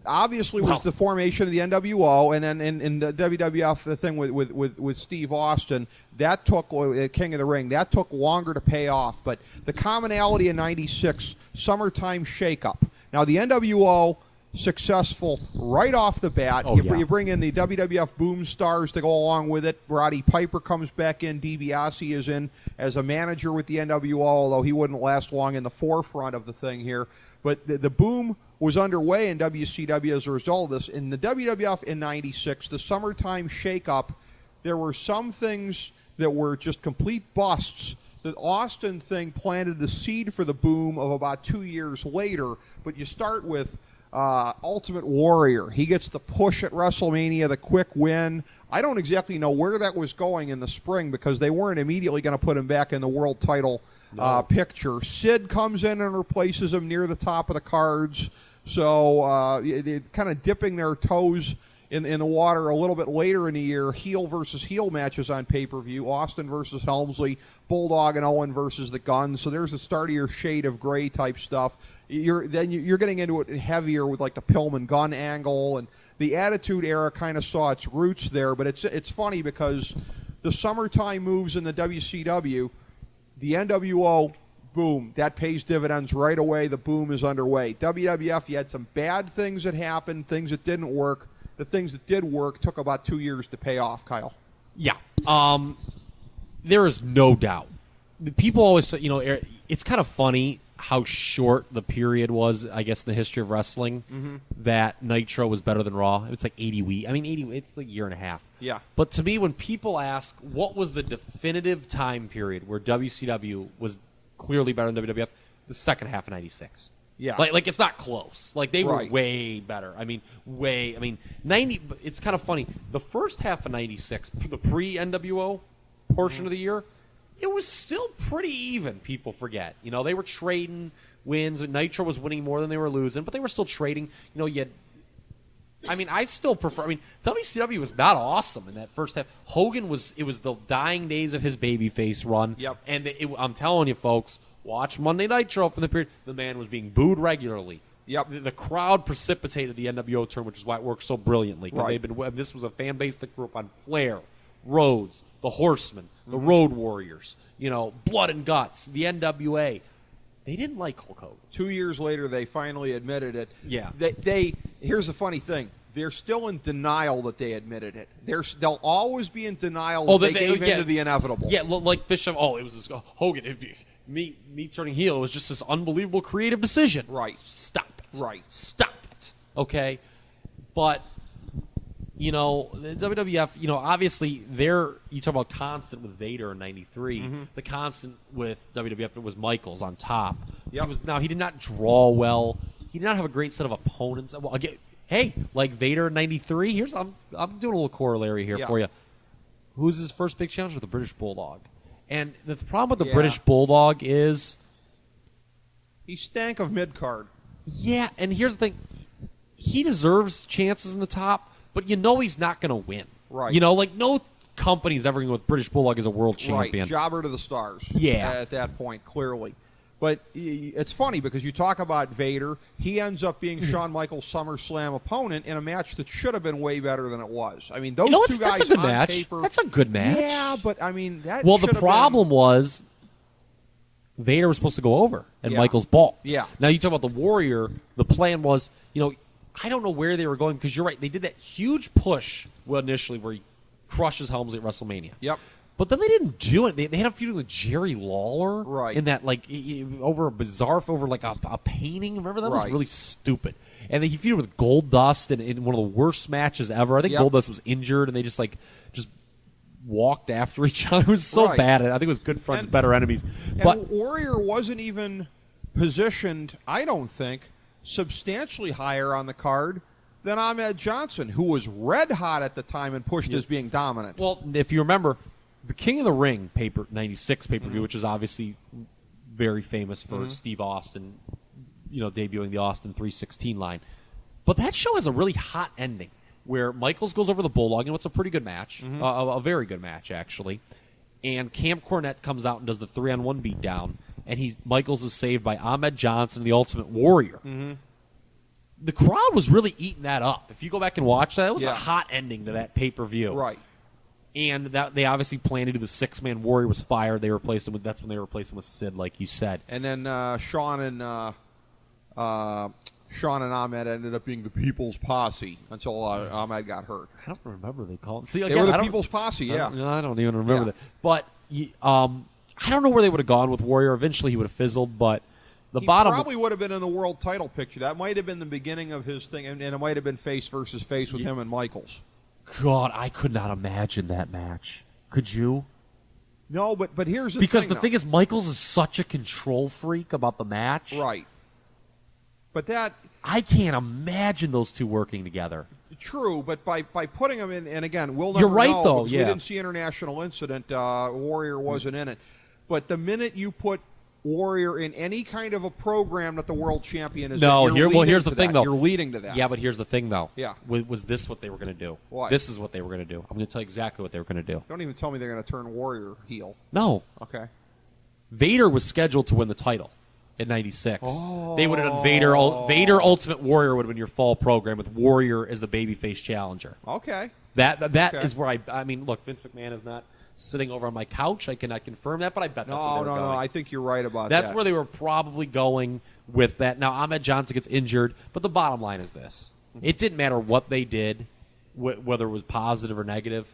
obviously, was the formation of the NWO, and then in the WWF, the thing with Steve Austin, that took King of the Ring. That took longer to pay off, but the commonality in 96, summertime shakeup. Now the NWO. Successful right off the bat. You bring in the WWF Boom Stars to go along with it. Roddy Piper comes back in. DiBiase is in as a manager with the NWO, although he wouldn't last long in the forefront of the thing here. But the boom was underway in WCW as a result of this. In the WWF in 96, the summertime shakeup, there were some things that were just complete busts. The Austin thing planted the seed for the boom of about 2 years later, but you start with Ultimate Warrior. He gets the push at WrestleMania, the quick win. I don't exactly know where that was going in the spring because they weren't immediately going to put him back in the world title picture. Sid comes in and replaces him near the top of the cards. So they're kind of dipping their toes in the water a little bit later in the year. Heel versus heel matches on pay-per-view. Austin versus Helmsley. Bulldog and Owen versus the Guns. So there's the start of your Shade of Gray type stuff. You're getting into it heavier with like the Pillman Gun angle, and the Attitude Era kind of saw its roots there. But it's funny because the summertime moves in the WCW, the NWO, boom, that pays dividends right away. The boom is underway. WWF, you had some bad things that happened, things that didn't work. The things that did work took about 2 years to pay off, Kyle.
Yeah. There is no doubt. People always say, it's kind of funny how short the period was, I guess, in the history of wrestling, that Nitro was better than Raw. It's like 80 weeks. I mean, 80. It's like a year and a half.
Yeah.
But to me, when people ask what was the definitive time period where WCW was clearly better than WWF, the second half of 96.
Yeah.
Like it's not close. Like they were way better. I mean, 90. It's kind of funny. The first half of 96, the pre-NWO portion of the year, it was still pretty even, people forget. They were trading wins. Nitro was winning more than they were losing, but they were still trading. I still prefer. WCW was not awesome in that first half. Hogan it was the dying days of his babyface run.
Yep.
And I'm telling you, folks, watch Monday Nitro from the period. The man was being booed regularly.
Yep.
The crowd precipitated the NWO turn, which is why it worked so brilliantly.
Right.
This was a fan base that grew up on Flair, Rhodes, the Horsemen, the Road Warriors, Blood and Guts, the NWA. They didn't like Hulk Hogan.
2 years later, they finally admitted it.
Yeah.
Here's the funny thing. They're still in denial that they admitted it. They'll always be in denial that they gave in to the inevitable.
Yeah, like Bischoff. Oh, it was this Hogan. Me turning heel. It was just this unbelievable creative decision.
Right.
Stop it.
Right.
Stop it. Okay. But the WWF, obviously you talk about constant with Vader in 93. The constant with WWF, it was Michaels on top.
Yep.
He did not draw well. He did not have a great set of opponents. Well, again, hey, like Vader in 93, I'm doing a little corollary here for you. Who's his first big challenger? The British Bulldog. And the problem with the British Bulldog is
he stank of mid-card.
Yeah, and here's the thing. He deserves chances in the top, but he's not going to win.
Right.
No company's ever going to go with British Bulldog as a world champion.
Right, jobber to the stars.
Yeah.
At that point, clearly. But it's funny because you talk about Vader. He ends up being Shawn Michaels' SummerSlam opponent in a match that should have been way better than it was. I mean, those two guys
that's a good
on
match.
paper.
That's a good match.
Yeah, but I mean, that.
Well, the problem was Vader was supposed to go over, and Michaels balked.
Yeah.
Now you talk about the Warrior. The plan was, I don't know where they were going because you're right. They did that huge push initially where he crushes Helmsley at WrestleMania.
Yep.
But then they didn't do it. They had a feud with Jerry Lawler,
right?
In that over a bizarre, over like a painting. Remember that was really stupid. And then he feuded with Goldust in one of the worst matches ever. I think Goldust was injured, and they just walked after each other. It was so bad. I think it was good friends, better enemies. But
Warrior wasn't even positioned, I don't think, substantially higher on the card than Ahmed Johnson, who was red hot at the time and pushed as being dominant.
Well, if you remember, the King of the Ring 96 pay-per-view, which is obviously very famous for Steve Austin, debuting the Austin 316 line. But that show has a really hot ending where Michaels goes over the Bulldog, and it's a pretty good match, a very good match, actually. And Camp Cornette comes out and does the 3-on-1 beatdown, and Michaels is saved by Ahmed Johnson, the Ultimate Warrior. The crowd was really eating that up. If you go back and watch that, it was a hot ending to that pay-per-view.
Right.
And that they obviously planned to do the six-man Warrior was fired. They replaced him with. That's when they replaced him with Sid, like you said.
And then Sean and Ahmed ended up being the People's Posse until Ahmed got hurt.
I don't remember they called. See,
they
again,
were the People's Posse. Yeah.
I don't even remember that. But I don't know where they would have gone with Warrior. Eventually, he would have fizzled. But
he probably would have been in the world title picture. That might have been the beginning of his thing, and it might have been face versus face with him and Michaels.
God, I could not imagine that match. Could you?
No, but here's the thing.
Because the thing is, Michaels is such a control freak about the match.
Right. But
I can't imagine those two working together.
True, but by putting them in, and again, we'll never
You're right,
know,
though.
because we didn't see International Incident. Warrior wasn't in it. But the minute you put Warrior in any kind of a program that the world champion is
here's the thing, though.
You're leading to that.
Yeah, but here's the thing, though.
Yeah.
Was this what they were going to do?
What?
This is what they were going to do. I'm going to tell you exactly what they were going to do.
Don't even tell me they're going to turn Warrior heel.
No.
Okay.
Vader was scheduled to win the title in 96. Oh. They would have done Vader Ultimate Warrior would have been your fall program with Warrior as the babyface challenger.
Okay.
That is where I mean, look, Vince McMahon is not sitting over on my couch. I cannot confirm that, but I bet that's where they were going.
No, I think you're right about that.
That's where they were probably going with that. Now, Ahmed Johnson gets injured, but the bottom line is this. It didn't matter what they did, whether it was positive or negative.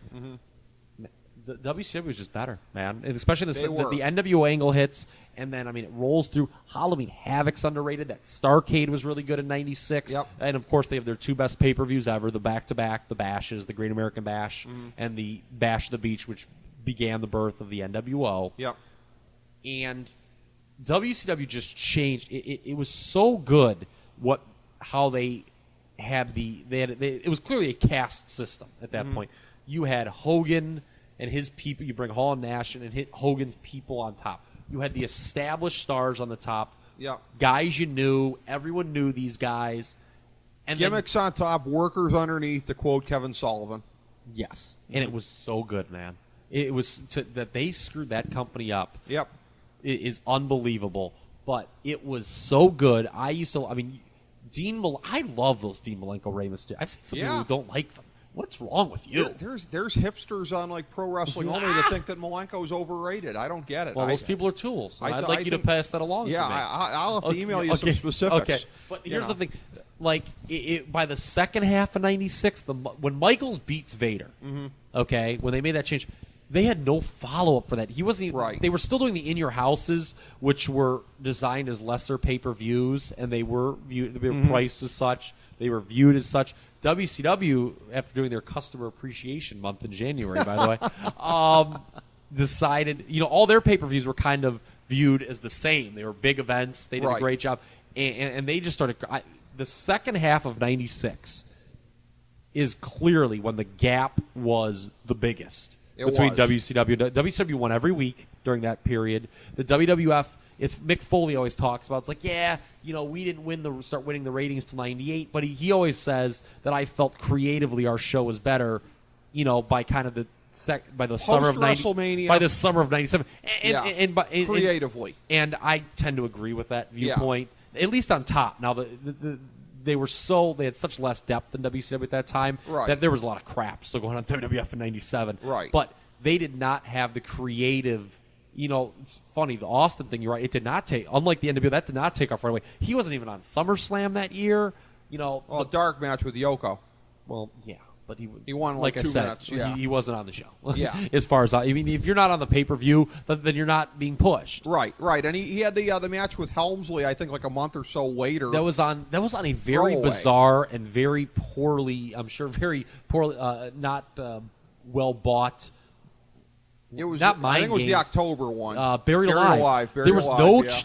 The WCW was just better, man. And especially the NWO angle hits, and then, it rolls through. Halloween Havoc's underrated. That Starrcade was really good in 96.
Yep.
And, of course, they have their two best pay-per-views ever, the back-to-back, the Bashes, the Great American Bash, and the Bash of the Beach, which began the birth of the NWO.
Yep.
And WCW just changed. It was so good how they had it was clearly a caste system at that point. You had Hogan and his people. You bring Hall and Nash and hit Hogan's people on top. You had the established stars on the top.
Yep.
Guys you knew. Everyone knew these guys. And
gimmicks on top, workers underneath, to quote Kevin Sullivan.
Yes. And it was so good, man. It was that they screwed that company up.
Yep.
It is unbelievable. But it was so good. I love those Dean Malenko Rey Mysterio. I've seen some people who don't like them. What's wrong with you?
There's hipsters on like Pro Wrestling Only to think that Malenko's overrated. I don't get it.
Well, those people are tools. I'd like you to pass that along.
Yeah,
to me.
I'll have to email you some specifics.
Okay, but here's the thing: like by the second half of '96, when Michaels beats Vader, okay, when they made that change, they had no follow-up for that. He wasn't even,
right.
They were still doing the In Your Houses, which were designed as lesser pay-per-views, and they were priced as such. They were viewed as such. WCW, after doing their Customer Appreciation Month in January, by the way, decided, all their pay-per-views were kind of viewed as the same. They were big events. They did a great job. And they just started... the second half of 96 is clearly when the gap was the biggest between WCW. WCW won every week during that period. The WWF, it's Mick Foley always talks about. It's like, we didn't start winning the ratings till '98, but he always says that I felt creatively our show was better, by kind of by the summer of
WrestleMania,
by the summer of '97, and
creatively.
And I tend to agree with that viewpoint, at least on top. Now they had such less depth than WCW at that time that there was a lot of crap still going on WWF in '97.
Right.
But they did not have the creative. It's funny, the Austin thing, you're right, it did not take, unlike the NWO, that did not take off right away. He wasn't even on SummerSlam that year.
A dark match with Yoko.
Well, yeah. But he
won
like
2
I said,
minutes. Yeah.
He wasn't on the show.
Yeah.
As far as if you're not on the pay-per-view, then you're not being pushed.
Right. And he had the match with Helmsley, I think, like a month or so later.
That was on a very bizarre and very poorly, I'm sure, very poorly, not well bought.
It was
not Mind
I think it was
Games.
the October one.
Buried Alive. There was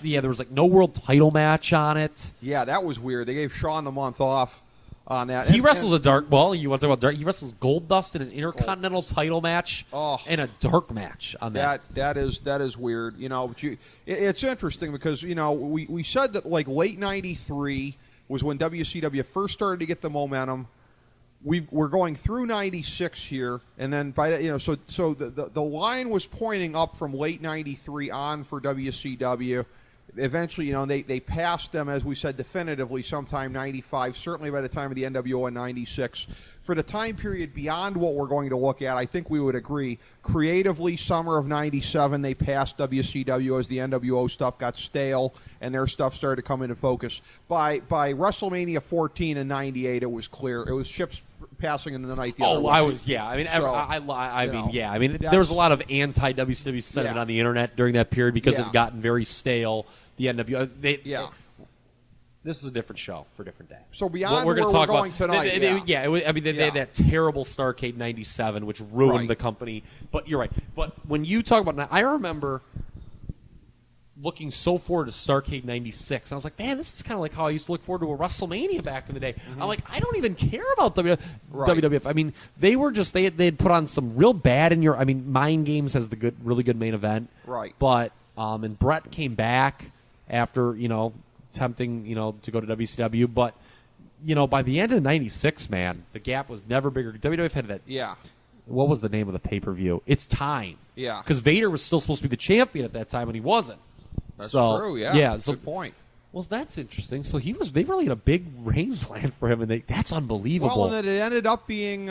there was no world title match on it.
Yeah, that was weird. They gave Shawn the month off. on that.
He wrestles a dark. Well, you want to talk about dark? He wrestles Goldust in an Intercontinental title match and a dark match on that.
That is weird. But it's interesting because we said that like late '93 was when WCW first started to get the momentum. We're going through '96 here, and then by so the line was pointing up from late '93 on for WCW. Eventually, they passed them, as we said, definitively sometime '95. Certainly by the time of the NWO in '96. For the time period beyond what we're going to look at, I think we would agree. Creatively, summer of '97, they passed WCW as the NWO stuff got stale and their stuff started to come into focus. By WrestleMania 14 in '98, it was clear. It was ships passing in the night. The other way.
I was, yeah. I mean, there was a lot of anti-WCW sentiment on the internet during that period because it had gotten very stale. The NWO, this is a different show for a different day.
So beyond where we're going tonight,
they had that terrible Starrcade '97, which ruined the company. But you're right. But when you talk about, I remember looking so forward to Starrcade '96. I was like, man, this is kind of like how I used to look forward to a WrestleMania back in the day. Mm-hmm. I'm like, I don't even care about WWF. I mean, they were just they had put on some real bad Mind Games has the really good main event,
right?
But and Brett came back after attempting to go to WCW, but by the end of '96, man, the gap was never bigger. WWF had that.
Yeah.
What was the name of the pay-per-view? It's Time.
Yeah.
Because Vader was still supposed to be the champion at that time, and he wasn't.
That's true. Yeah.
Yeah. So,
good point.
Well, that's interesting. So they really had a big reign plan for him, and that's unbelievable.
Well, and then it ended up being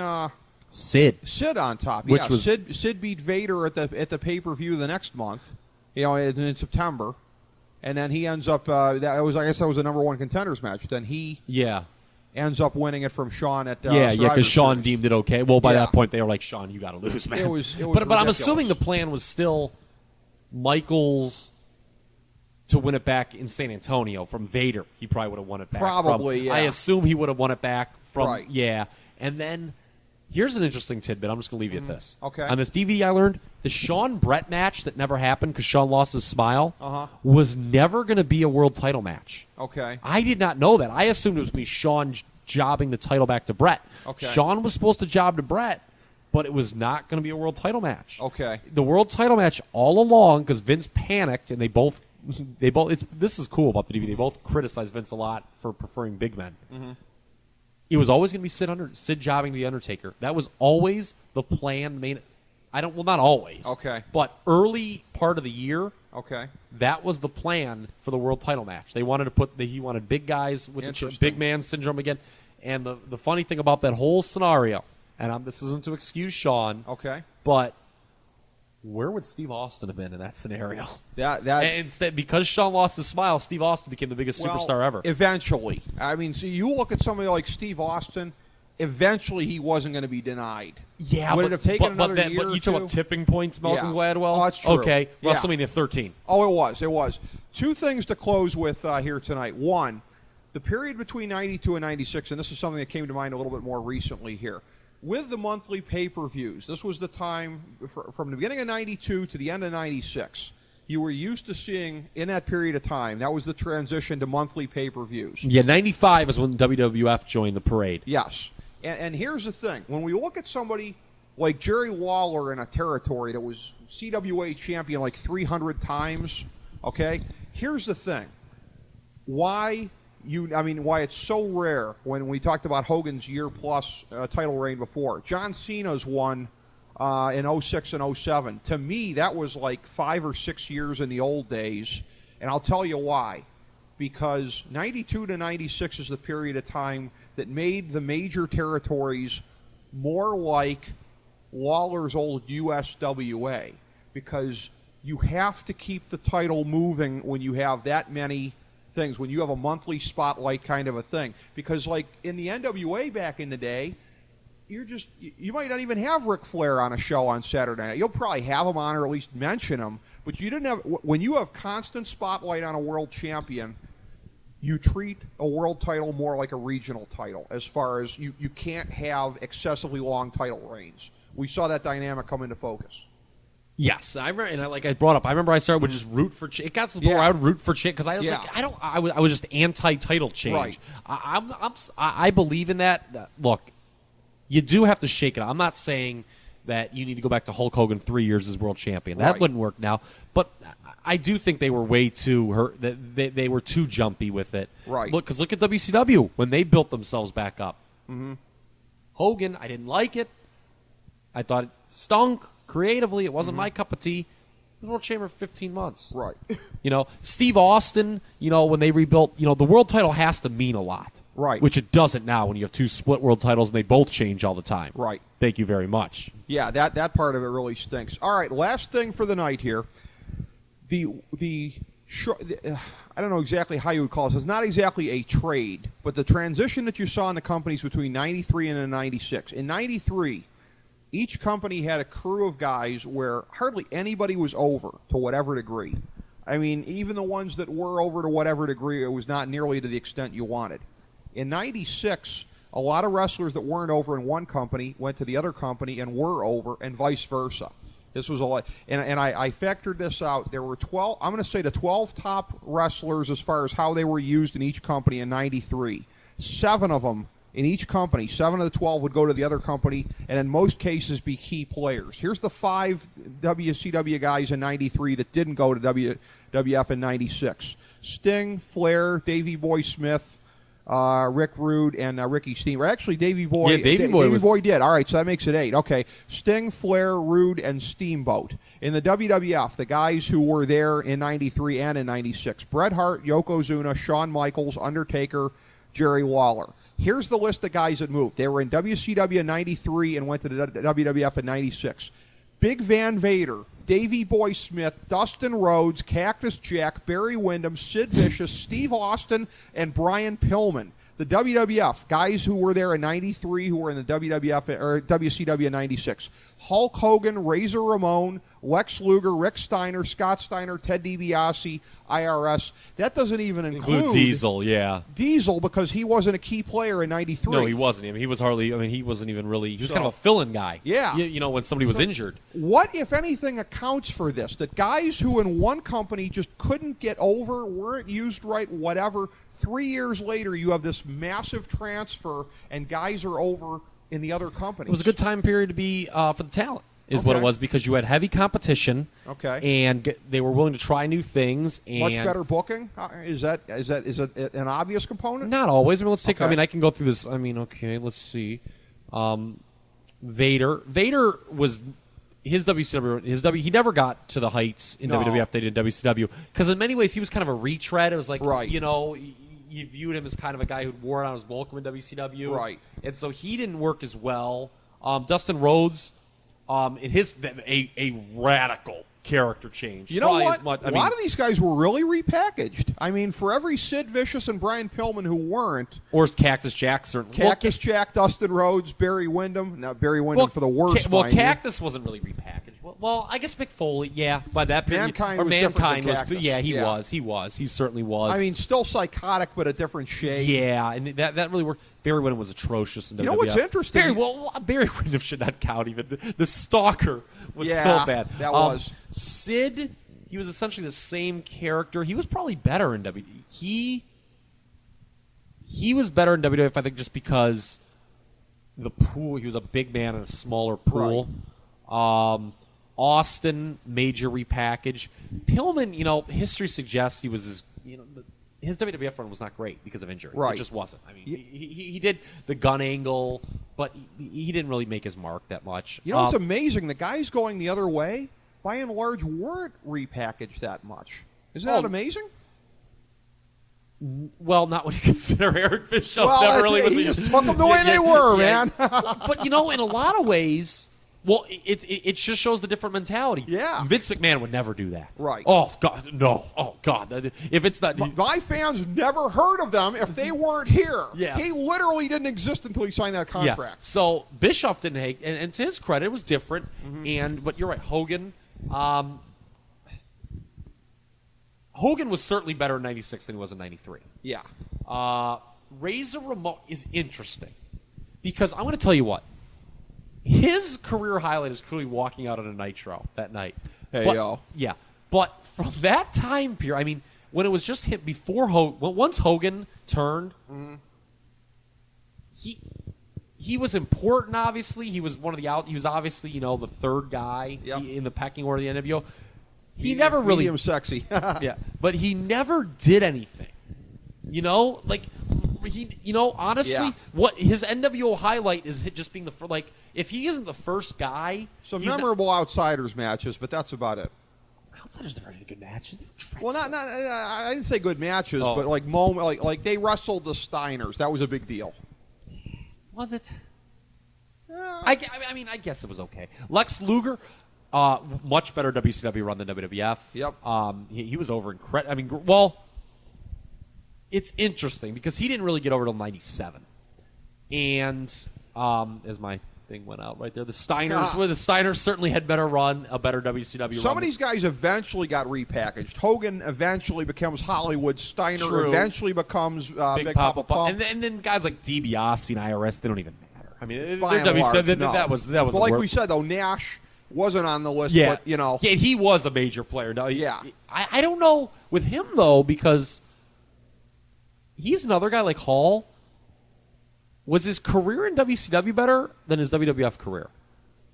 Sid
on top.
Which was
Sid beat Vader at the pay-per-view the next month, in September. And then he ends up. I guess that was the number one contenders match. Then he ends up winning it from Shawn at
because Shawn deemed it okay. Well, by that point they were like, Shawn, you got to lose, man.
It was
but I'm assuming the plan was still Michaels to win it back in San Antonio from Vader. He probably would have won it back.
Probably,
I assume he would have won it back from.
Right.
And then here's an interesting tidbit. I'm just going to leave you at this.
Okay.
On this DVD I learned, the Shawn Brett match that never happened because Shawn lost his smile was never going to be a world title match.
Okay.
I did not know that. I assumed it was going to be Shawn jobbing the title back to Brett.
Okay.
Shawn was supposed to job to Brett, but it was not going to be a world title match.
Okay.
The world title match all along, because Vince panicked, and they both. This is cool about the DVD. They both criticized Vince a lot for preferring big men. Mm-hmm. It was always going to be Sid jobbing the Undertaker. That was always the plan. Not always.
Okay.
But early part of the year.
Okay.
That was the plan for the world title match. They wanted to he wanted big guys with the big man syndrome again. And the funny thing about that whole scenario, and this isn't to excuse Shawn.
Okay.
But where would Steve Austin have been in that scenario?
And
instead, because Shawn lost his smile, Steve Austin became the biggest superstar ever.
Eventually. I mean, so you look at somebody like Steve Austin, eventually he wasn't going to be denied.
Yeah,
would it have taken another year
But you talk about tipping points, Malcolm Gladwell?
Oh, that's true.
Okay, WrestleMania 13.
Oh, it was. Two things to close with here tonight. One, the period between 92 and 96, and this is something that came to mind a little bit more recently here. With the monthly pay-per-views, this was the time from the beginning of 92 to the end of 96. You were used to seeing, in that period of time, that was the transition to monthly pay-per-views.
Yeah, 95 is when WWF joined the parade.
Yes. And here's the thing. When we look at somebody like Jerry Lawler in a territory that was CWA champion like 300 times, okay, here's the thing. Why it's so rare when we talked about Hogan's year-plus title reign before. John Cena's won in 06 and 07. To me, that was like 5 or 6 years in the old days, and I'll tell you why. Because 92 to 96 is the period of time that made the major territories more like Lawler's old USWA, because you have to keep the title moving when you have that many things, when you have a monthly spotlight kind of a thing. Because like in the NWA back in the day, you might not even have Ric Flair on a show on Saturday night. You'll probably have him on or at least mention him, but you didn't have. When you have constant spotlight on a world champion, you treat a world title more like a regional title, as far as you can't have excessively long title reigns. We saw that dynamic come into focus.
Yes, I remember, and I brought up. I remember I started with just root for. It got to the point where I would root for Chick because I was like, I was just anti-title change.
Right.
I believe in that. Look, you do have to shake it up. I'm not saying that you need to go back to Hulk Hogan 3 years as world champion. That wouldn't work now. But I do think they were way too hurt. They were too jumpy with it.
Right.
Because look at WCW when they built themselves back up.
Mm-hmm.
Hogan, I didn't like it. I thought it stunk. Creatively, it wasn't my cup of tea. He was world champion for 15 months.
Right.
Steve Austin, when they rebuilt, the world title has to mean a lot.
Right.
Which it doesn't now when you have two split world titles and they both change all the time.
Right.
Thank you very much.
Yeah, that part of it really stinks. All right, last thing for the night here. I don't know exactly how you would call this. It's not exactly a trade, but the transition that you saw in the companies between 93 and 96. In 93, each company had a crew of guys where hardly anybody was over to whatever degree. I mean, even the ones that were over to whatever degree, it was not nearly to the extent you wanted. In 96, a lot of wrestlers that weren't over in one company went to the other company and were over, and vice versa. This was a lot, and I factored this out. There were 12. I'm going to say the 12 top wrestlers as far as how they were used in each company in '93. 7 of them in each company. 7 of the 12 would go to the other company, and in most cases be key players. Here's the 5 WCW guys in '93 that didn't go to WWF in '96: Sting, Flair, Davey Boy Smith, Rick Rude, and Ricky Steamboat. Actually, Davey Boy.
Yeah, Davey Boy
did. All right, so that makes it 8. Okay, Sting, Flair, Rude, and Steamboat. In the WWF, the guys who were there in '93 and in '96: Bret Hart, Yokozuna, Shawn Michaels, Undertaker, Jerry Lawler. Here's the list of guys that moved. They were in WCW in '93 and went to the WWF in '96. Big Van Vader, Davey Boy Smith, Dustin Rhodes, Cactus Jack, Barry Windham, Sid Vicious, Steve Austin, and Brian Pillman. The WWF, guys who were there in '93 who were in the WWF or WCW in '96. Hulk Hogan, Razor Ramon, Lex Luger, Rick Steiner, Scott Steiner, Ted DiBiase, IRS. That doesn't even include
Diesel, yeah.
Diesel, because he wasn't a key player in '93.
No, he wasn't. I mean, he wasn't even really. He was kind of a fill-in guy.
Yeah.
When somebody was injured.
What, if anything, accounts for this? That guys who in one company just couldn't get over, weren't used right, whatever, 3 years later you have this massive transfer and guys are over in the other companies.
It was a good time period to be for the talent, is what it was, because you had heavy competition.
Okay.
And they were willing to try new things. And
much better booking? Is that an obvious component?
Not always. I mean, let's take. Okay. I mean, I can go through this. I mean, okay, let's see. Vader was his WCW. He never got to the heights in WWF they did in WCW, because in many ways he was kind of a retread. It was like you viewed him as kind of a guy who'd worn out his welcome in WCW,
right?
And so he didn't work as well. Dustin Rhodes, a radical character change.
You know what? A lot of these guys were really repackaged. I mean, for every Sid Vicious and Brian Pillman who weren't,
or Cactus Jack, certainly.
Cactus Jack, Dustin Rhodes, Barry Windham. Now Barry Windham for the worst.
Cactus wasn't really repackaged. Well, I guess Mick Foley, yeah, by that period.
Mankind was
yeah, he was. He certainly was.
I mean, still psychotic, but a different shade.
Yeah, and that really worked. Barry Windham was atrocious in WWF.
You know what's interesting?
Barry Windham should not count even. The Stalker was so bad.
That was.
Sid, he was essentially the same character. He was probably better in WWF. He was better in WWF, I think, just because the pool, he was a big man in a smaller pool. Right. Austin, major repackage. Pillman, history suggests he was his WWF run was not great because of injury.
Right.
It just wasn't. I mean, he did the gun angle, but he didn't really make his mark that much.
It's amazing. The guys going the other way, by and large, weren't repackaged that much. Isn't that amazing?
Well, not when you consider Eric Bischoff never really was.
He just took them the way they were, man.
But, in a lot of ways... Well, it just shows the different mentality.
Yeah.
Vince McMahon would never do that.
Right.
Oh, God, no. Oh, God. If it's not...
My fans never heard of them if they weren't here.
Yeah.
He literally didn't exist until he signed that contract.
Yeah. So Bischoff didn't hate... And to his credit, it was different. Mm-hmm. But you're right, Hogan... Hogan was certainly better in 96 than he was in 93.
Yeah.
Razor Ramon is interesting. Because I'm going to tell you what. his career highlight is clearly walking out on a Nitro that night. Yeah. But from that time period, I mean, when it was just hit before once Hogan turned, he was important. Obviously, he was one of the He was obviously the third guy in the pecking order of the NWO. He never really
medium sexy.
Yeah, but he never did anything. Honestly, what his NWO highlight is just being if he isn't the first guy.
Some memorable outsiders matches, but that's about it.
Outsiders never had good matches.
Well, not I didn't say good matches, but like they wrestled the Steiners. That was a big deal.
Was it? I guess it was okay. Lex Luger, much better WCW run than WWF.
Yep.
He was over incredible. It's interesting because he didn't really get over till '97, and as my thing went out right there, the Steiners certainly had a better WCW.
Some of these guys eventually got repackaged. Hogan eventually becomes Hollywood. Steiner eventually becomes Big Papa Pump.
And then guys like DiBiase and IRS, they don't even matter. I mean,
by and large, no.
that was.
But like we said though, Nash wasn't on the list.
Yeah,
but
he was a major player. No,
yeah,
I don't know with him though because he's another guy like Hall. Was his career in WCW better than his WWF career?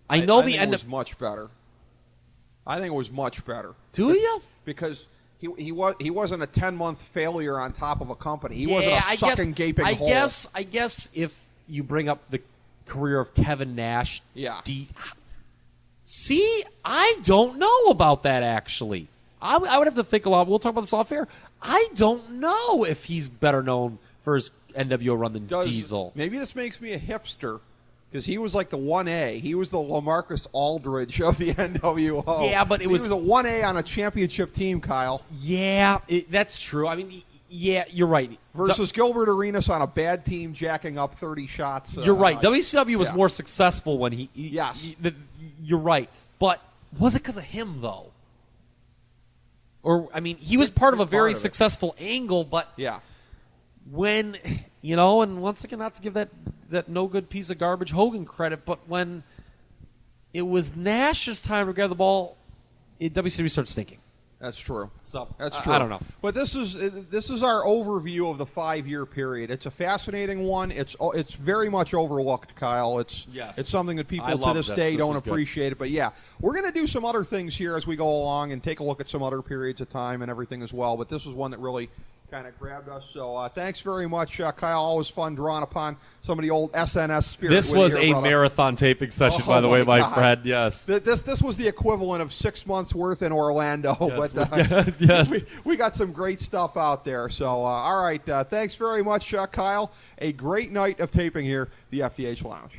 I think it was
much better. I think it was much better.
Do you?
Because he wasn't a 10-month failure on top of a company. He wasn't a sucking gaping hole.
I guess if you bring up the career of Kevin Nash, see, I don't know about that actually. I would have to think a lot. We'll talk about this off air. I don't know if he's better known for his NWO run than Diesel.
Maybe this makes me a hipster because he was like the 1A. He was the LaMarcus Aldridge of the NWO.
Yeah, but he was
a 1A on a championship team, Kyle.
Yeah, that's true. I mean, yeah, you're right.
Versus Gilbert Arenas on a bad team jacking up 30 shots.
You're right. WCW was more successful when he
yes.
You're right. But was it because of him, though? Or, I mean, he was part of a very successful angle, but when, and once again, not to give that no-good piece of garbage Hogan credit, but when it was Nash's time to grab the ball, WCW started stinking.
That's true.
So
that's true.
I don't know.
But this is our overview of the 5-year period. It's a fascinating one. It's very much overlooked, Kyle. It's something that people to this day don't appreciate it. But yeah, we're going to do some other things here as we go along and take a look at some other periods of time and everything as well. But this was one that really kind of grabbed us. So thanks very much, Kyle. Always fun drawing upon some of the old SNS spirit.
This was a marathon taping session, by the way, my friend. Yes.
This was the equivalent of 6 months worth in Orlando.
Yes,
but
yes.
we got some great stuff out there. So all right, thanks very much, Kyle. A great night of taping here, the FDH Lounge.